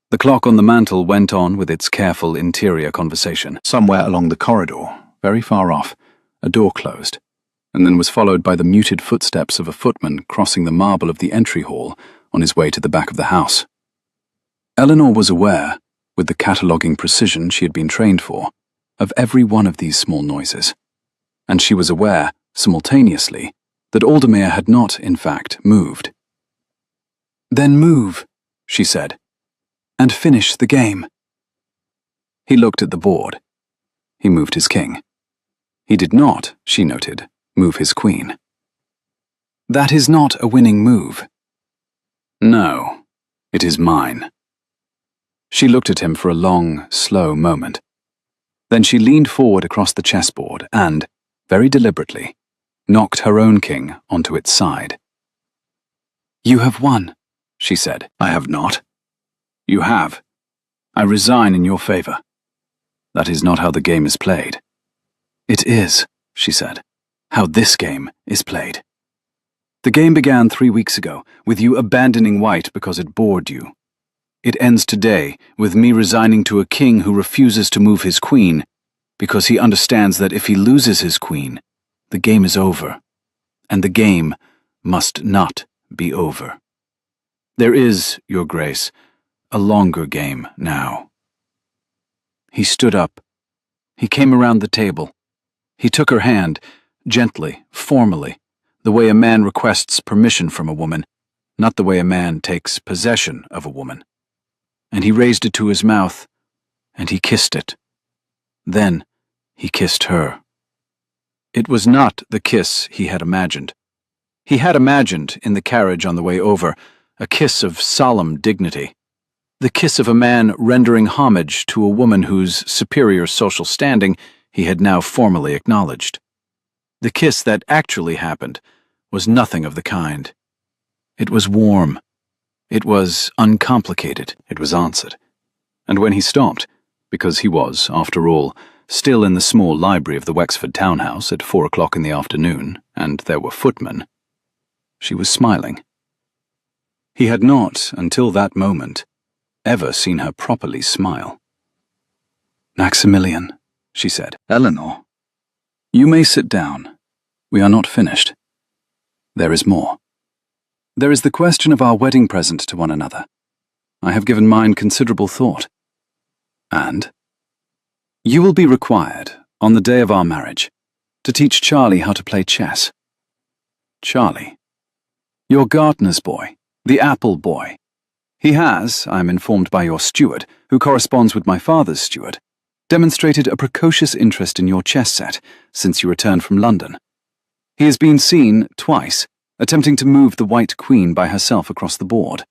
The clock on the mantel went on with its careful interior conversation. Somewhere along the corridor, very far off, a door closed, and then was followed by the muted footsteps of a footman crossing the marble of the entry hall on his way to the back of the house. Eleanor was aware, with the cataloguing precision she had been trained for, of every one of these small noises, and she was aware, simultaneously, that Aldermere had not, in fact, moved. Then move, she said, and finish the game. He looked at the board. He moved his king. He did not, she noted, move his queen. That is not a winning move. No, it is mine. She looked at him for a long, slow moment. Then she leaned forward across the chessboard and, very deliberately, knocked her own king onto its side. "You have won," she said. "I have not." "You have. I resign in your favor." "That is not how the game is played." "It is," she said, "how this game is played. The game began 3 weeks ago, with you abandoning White because it bored you. It ends today with me resigning to a king who refuses to move his queen because he understands that if he loses his queen, the game is over, and the game must not be over. There is, Your Grace, a longer game now." He stood up. He came around the table. He took her hand, gently, formally, the way a man requests permission from a woman, not the way a man takes possession of a woman. And he raised it to his mouth, and he kissed it. Then he kissed her. It was not the kiss he had imagined. He had imagined, in the carriage on the way over, a kiss of solemn dignity, the kiss of a man rendering homage to a woman whose superior social standing he had now formally acknowledged. The kiss that actually happened was nothing of the kind. It was warm. It was uncomplicated. It was answered. And when he stopped, because he was, after all, still in the small library of the Wexford townhouse at 4 o'clock in the afternoon, and there were footmen, she was smiling. He had not, until that moment, ever seen her properly smile. "Maximilian," she said. "Eleanor, you may sit down. We are not finished. There is more. There is the question of our wedding present to one another. I have given mine considerable thought. And you will be required, on the day of our marriage, to teach Charlie how to play chess. Charlie, your gardener's boy, the apple boy. He has, I am informed by your steward, who corresponds with my father's steward, demonstrated a precocious interest in your chess set since you returned from London. He has been seen, twice, attempting to move the white queen by herself across the board.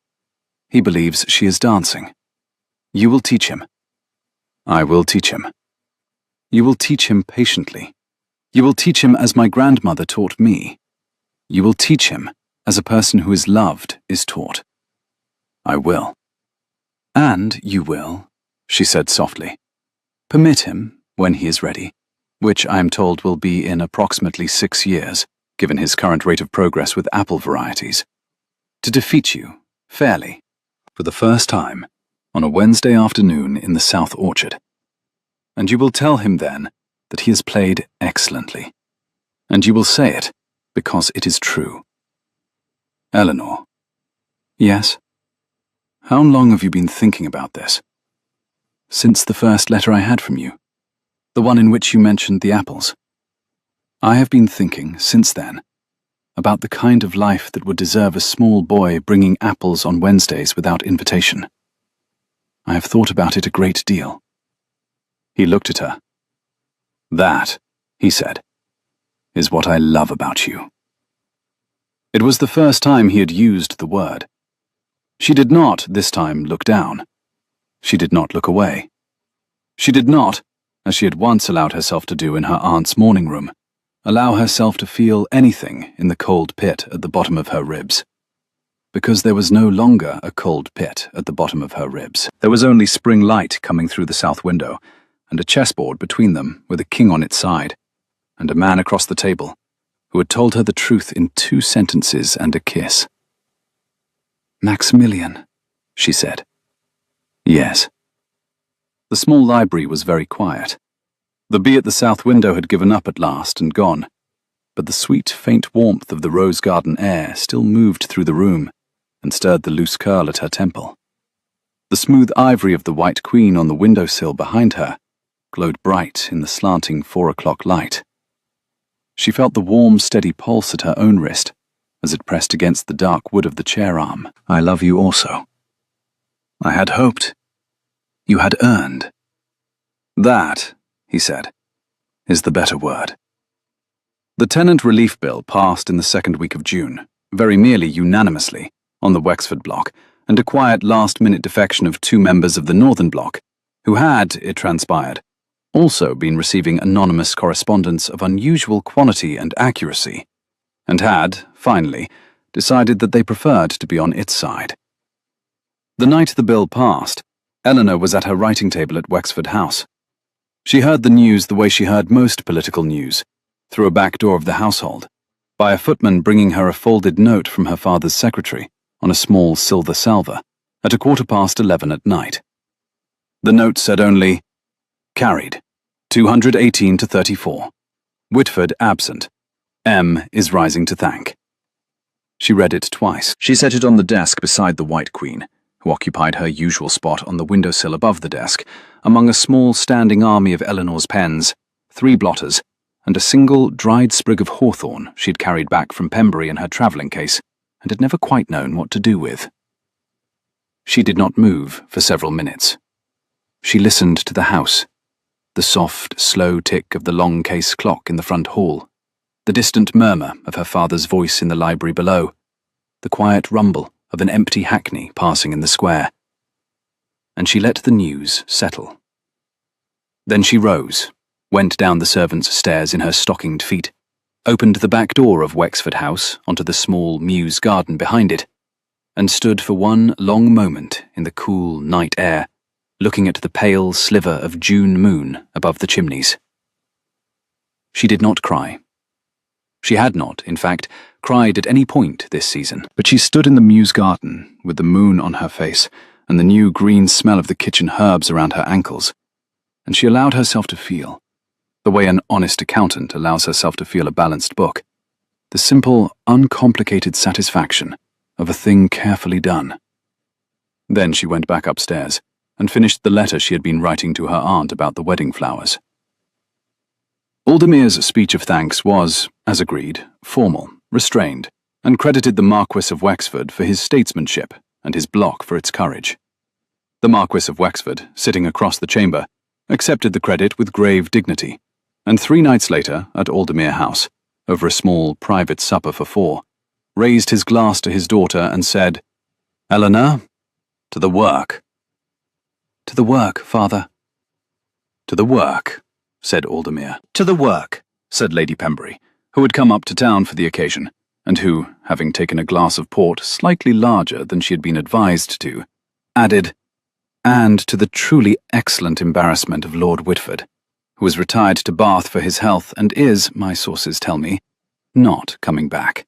He believes she is dancing. You will teach him. I will teach him. You will teach him patiently. You will teach him as my grandmother taught me. You will teach him as a person who is loved is taught. I will. And you will, she said softly, permit him, when he is ready, which I am told will be in approximately 6 years, given his current rate of progress with apple varieties, to defeat you, fairly, for the first time, on a Wednesday afternoon in the South Orchard. And you will tell him then that he has played excellently. And you will say it because it is true. Eleanor. Yes? How long have you been thinking about this? Since the first letter I had from you, the one in which you mentioned the apples. I have been thinking, since then, about the kind of life that would deserve a small boy bringing apples on Wednesdays without invitation. I have thought about it a great deal. He looked at her. That, he said, is what I love about you. It was the first time he had used the word. She did not, this time, look down. She did not look away. She did not, as she had once allowed herself to do in her aunt's morning room, allow herself to feel anything in the cold pit at the bottom of her ribs. Because there was no longer a cold pit at the bottom of her ribs. There was only spring light coming through the south window, and a chessboard between them with a king on its side, and a man across the table, who had told her the truth in 2 sentences and a kiss. Maximilian, she said. Yes. The small library was very quiet. The bee at the south window had given up at last and gone, but the sweet, faint warmth of the rose garden air still moved through the room and stirred the loose curl at her temple. The smooth ivory of the white queen on the windowsill behind her glowed bright in the slanting 4 o'clock light. She felt the warm, steady pulse at her own wrist as it pressed against the dark wood of the chair arm. I love you also. I had hoped. You had earned. That, he said, is the better word. The tenant relief bill passed in the 2nd week of June, very nearly unanimously, on the Wexford block, and a quiet last-minute defection of 2 members of the Northern block, who had, it transpired, also been receiving anonymous correspondence of unusual quantity and accuracy, and had, finally, decided that they preferred to be on its side. The night the bill passed, Eleanor was at her writing table at Wexford House. She heard the news the way she heard most political news, through a back door of the household, by a footman bringing her a folded note from her father's secretary on a small silver salver at 11:15 at night. The note said only, "Carried, 218 to 34. Whitford absent. M is rising to thank." She read it twice. She set it on the desk beside the White Queen, who occupied her usual spot on the windowsill above the desk, among a small standing army of Eleanor's pens, 3 blotters, and a single dried sprig of hawthorn she'd carried back from Pembury in her travelling case and had never quite known what to do with. She did not move for several minutes. She listened to the house, the soft, slow tick of the long case clock in the front hall, the distant murmur of her father's voice in the library below, the quiet rumble of an empty hackney passing in the square. And she let the news settle. Then she rose, went down the servants' stairs in her stockinged feet, opened the back door of Wexford House onto the small mews garden behind it, and stood for one long moment in the cool night air, looking at the pale sliver of June moon above the chimneys. She did not cry. She had not, in fact, cried at any point this season, but she stood in the mews garden with the moon on her face and the new green smell of the kitchen herbs around her ankles, and she allowed herself to feel, the way an honest accountant allows herself to feel a balanced book, the simple, uncomplicated satisfaction of a thing carefully done. Then she went back upstairs and finished the letter she had been writing to her aunt about the wedding flowers. Aldermere's speech of thanks was, as agreed, formal, restrained, and credited the Marquess of Wexford for his statesmanship and his block for its courage. The Marquess of Wexford, sitting across the chamber, accepted the credit with grave dignity, and 3 nights later, at Aldermere House, over a small private supper for 4, raised his glass to his daughter and said, "Eleanor, to the work." "To the work, father." "To the work," said Aldermere. "To the work," said Lady Pembury, who had come up to town for the occasion, and who, having taken a glass of port slightly larger than she had been advised to, added, "And to the truly excellent embarrassment of Lord Whitford, who has retired to Bath for his health and is, my sources tell me, not coming back.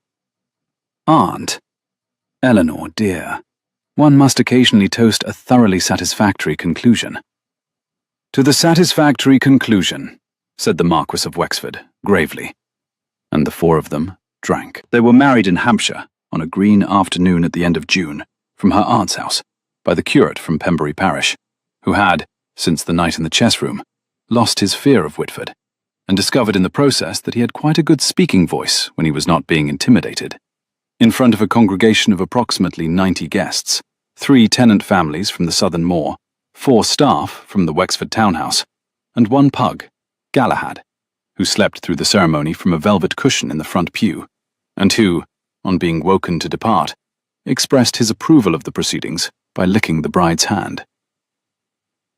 Aunt, Eleanor, dear, one must occasionally toast a thoroughly satisfactory conclusion." "To the satisfactory conclusion," said the Marquess of Wexford, gravely, and the 4 of them drank. They were married in Hampshire, on a green afternoon at the end of June, from her aunt's house, by the curate from Pembury Parish, who had, since the night in the chess room, lost his fear of Whitford, and discovered in the process that he had quite a good speaking voice when he was not being intimidated. In front of a congregation of approximately 90 guests, 3 tenant families from the southern moor, 4 staff from the Wexford townhouse, and 1 pug, Galahad, who slept through the ceremony from a velvet cushion in the front pew, and who, on being woken to depart, expressed his approval of the proceedings by licking the bride's hand.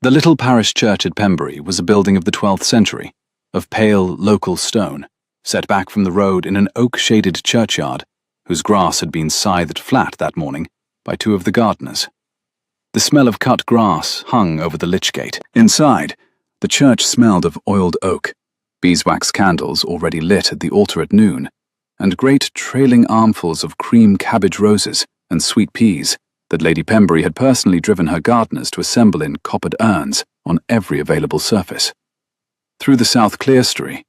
The little parish church at Pembury was a building of the 12th century, of pale local stone, set back from the road in an oak-shaded churchyard, whose grass had been scythed flat that morning by 2 of the gardeners. The smell of cut grass hung over the lich gate. Inside, the church smelled of oiled oak, beeswax candles already lit at the altar at noon, and great trailing armfuls of cream cabbage roses and sweet peas that Lady Pembury had personally driven her gardeners to assemble in coppered urns on every available surface. Through the south clerestory,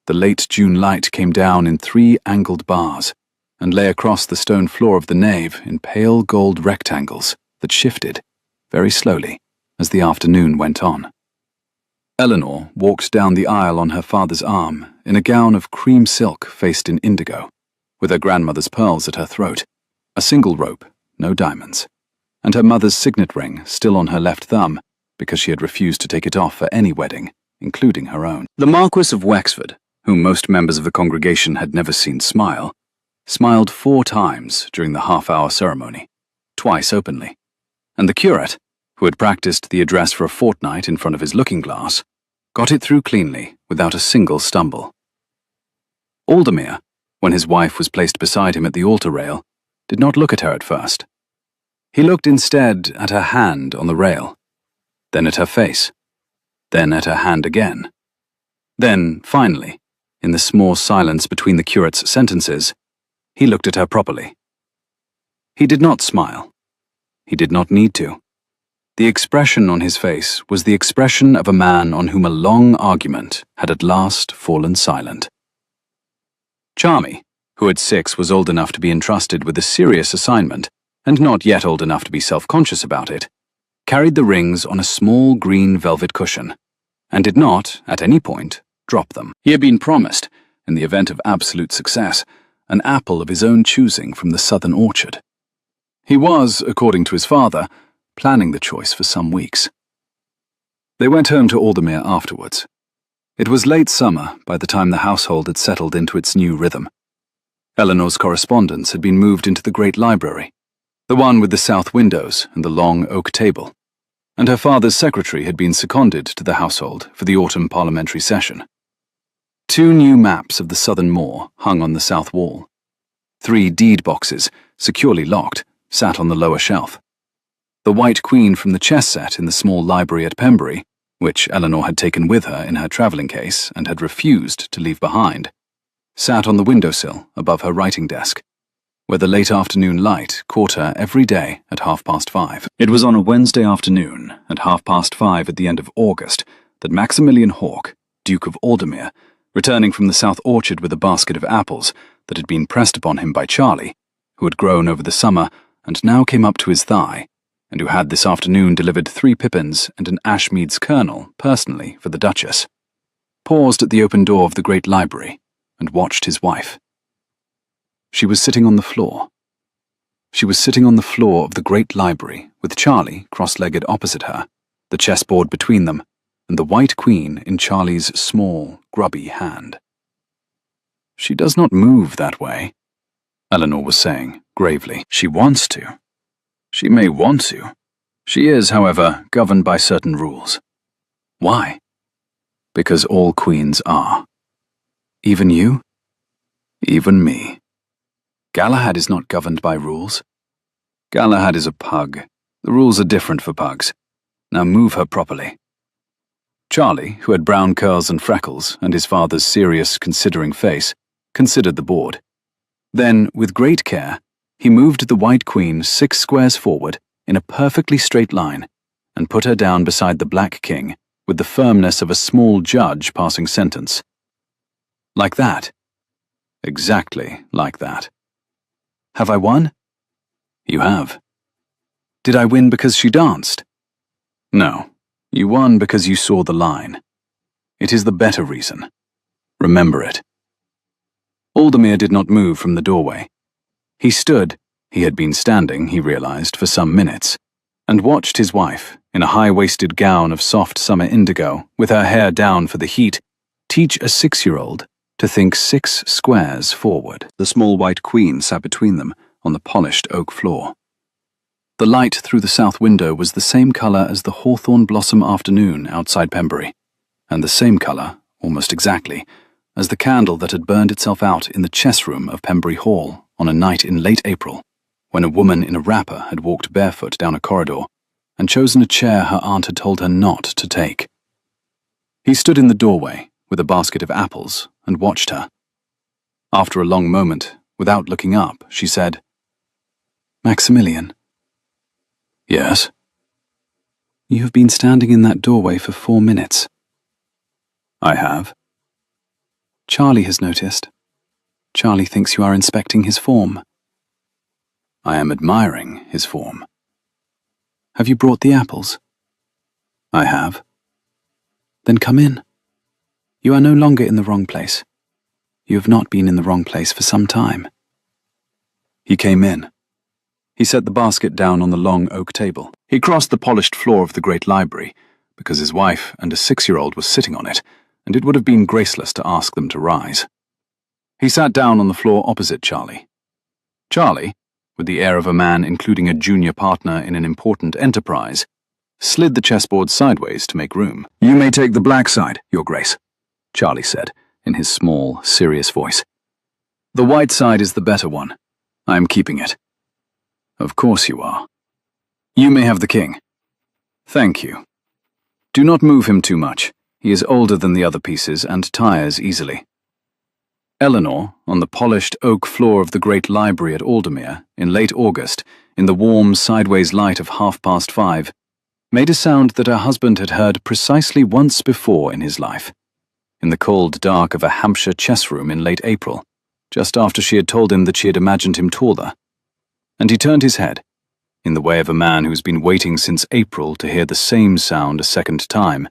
the late June light came down in 3 angled bars and lay across the stone floor of the nave in pale gold rectangles that shifted, very slowly, as the afternoon went on. Eleanor walked down the aisle on her father's arm in a gown of cream silk faced in indigo, with her grandmother's pearls at her throat, a single rope, no diamonds, and her mother's signet ring still on her left thumb because she had refused to take it off for any wedding, including her own. The Marquess of Wexford, whom most members of the congregation had never seen smile, smiled 4 times during the half-hour ceremony, twice openly, and the curate, who had practiced the address for a fortnight in front of his looking-glass, got it through cleanly, without a single stumble. Aldemir, when his wife was placed beside him at the altar rail, did not look at her at first. He looked instead at her hand on the rail, then at her face, then at her hand again. Then, finally, in the small silence between the curate's sentences, he looked at her properly. He did not smile. He did not need to. The expression on his face was the expression of a man on whom a long argument had at last fallen silent. Charmy, who at 6 was old enough to be entrusted with a serious assignment, and not yet old enough to be self-conscious about it, carried the rings on a small green velvet cushion, and did not, at any point, drop them. He had been promised, in the event of absolute success, an apple of his own choosing from the southern orchard. He was, according to his father, planning the choice for some weeks. They went home to Aldemir afterwards. It was late summer by the time the household had settled into its new rhythm. Eleanor's correspondence had been moved into the great library, the one with the south windows and the long oak table, and her father's secretary had been seconded to the household for the autumn parliamentary session. 2 new maps of the southern moor hung on the south wall. 3 deed boxes, securely locked, sat on the lower shelf. The White Queen from the chess set in the small library at Pembury, which Eleanor had taken with her in her travelling case and had refused to leave behind, sat on the windowsill above her writing desk, where the late afternoon light caught her every day at 5:30. It was on a Wednesday afternoon at 5:30 at the end of August that Maximilian Hawke, Duke of Aldemir, returning from the south orchard with a basket of apples that had been pressed upon him by Charlie, who had grown over the summer and now came up to his thigh, and who had this afternoon delivered 3 pippins and an Ashmead's kernel personally for the Duchess, paused at the open door of the great library and watched his wife. She was sitting on the floor. She was sitting on the floor of the great library with Charlie cross-legged opposite her, the chessboard between them, and the White Queen in Charlie's small, grubby hand. "She does not move that way," Eleanor was saying, gravely. "She wants to. She may want to. She is, however, governed by certain rules." "Why?" "Because all queens are. Even you?" "Even me. Galahad is not governed by rules. Galahad is a pug. The rules are different for pugs. Now move her properly." Charlie, who had brown curls and freckles and his father's serious, considering face, considered the board. Then, with great care, he moved the White Queen 6 squares forward in a perfectly straight line and put her down beside the Black King with the firmness of a small judge passing sentence. "Like that?" "Exactly like that." "Have I won?" "You have." "Did I win because she danced?" "No, you won because you saw the line. It is the better reason. Remember it." Aldemir did not move from the doorway. He stood, he had been standing, he realized, for some minutes, and watched his wife, in a high-waisted gown of soft summer indigo, with her hair down for the heat, teach a 6-year-old to think 6 squares forward. The small White Queen sat between them on the polished oak floor. The light through the south window was the same colour as the hawthorn blossom afternoon outside Pembury, and the same colour, almost exactly, as the candle that had burned itself out in the chess room of Pembury Hall on a night in late April, when a woman in a wrapper had walked barefoot down a corridor and chosen a chair her aunt had told her not to take. He stood in the doorway with a basket of apples and watched her. After a long moment, without looking up, she said, "Maximilian." "Yes?" "You have been standing in that doorway for 4 minutes." "I have." "Charlie has noticed. Charlie thinks you are inspecting his form." "I am admiring his form." "Have you brought the apples?" "I have." "Then come in. You are no longer in the wrong place. You have not been in the wrong place for some time." He came in. He set the basket down on the long oak table. He crossed the polished floor of the great library, because his wife and a 6-year-old were sitting on it, and it would have been graceless to ask them to rise. He sat down on the floor opposite Charlie. Charlie, with the air of a man including a junior partner in an important enterprise, slid the chessboard sideways to make room. "You may take the black side, Your Grace," Charlie said, in his small, serious voice. "The white side is the better one. I am keeping it." "Of course you are." "You may have the king." "Thank you. Do not move him too much. He is older than the other pieces and tires easily." Eleanor, on the polished oak floor of the great library at Aldermere, in late August, in the warm, sideways light of 5:30, made a sound that her husband had heard precisely once before in his life, in the cold dark of a Hampshire chess room in late April, just after she had told him that she had imagined him taller. And he turned his head, in the way of a man who's been waiting since April to hear the same sound a second time,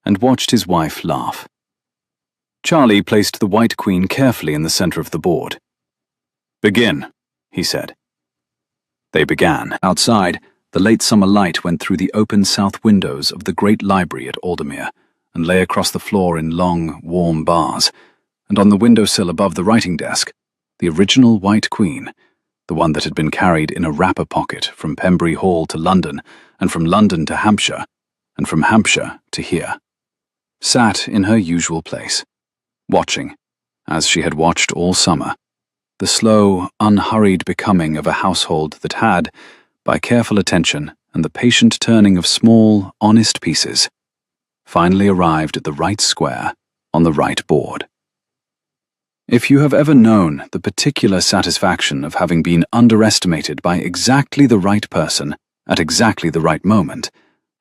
and watched his wife laugh. Charlie placed the white queen carefully in the center of the board. "Begin," he said. They began. Outside, the late summer light went through the open south windows of the great library at Aldermere and lay across the floor in long, warm bars, and on the windowsill above the writing desk, the original white queen, the one that had been carried in a wrapper pocket from Pembury Hall to London, and from London to Hampshire, and from Hampshire to here, sat in her usual place, watching, as she had watched all summer, the slow, unhurried becoming of a household that had, by careful attention and the patient turning of small, honest pieces, finally arrived at the right square on the right board. If you have ever known the particular satisfaction of having been underestimated by exactly the right person at exactly the right moment,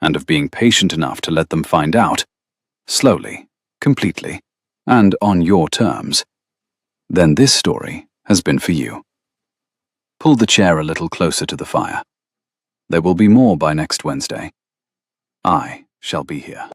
and of being patient enough to let them find out, slowly, completely, and on your terms, then this story has been for you. Pull the chair a little closer to the fire. There will be more by next Wednesday. I shall be here.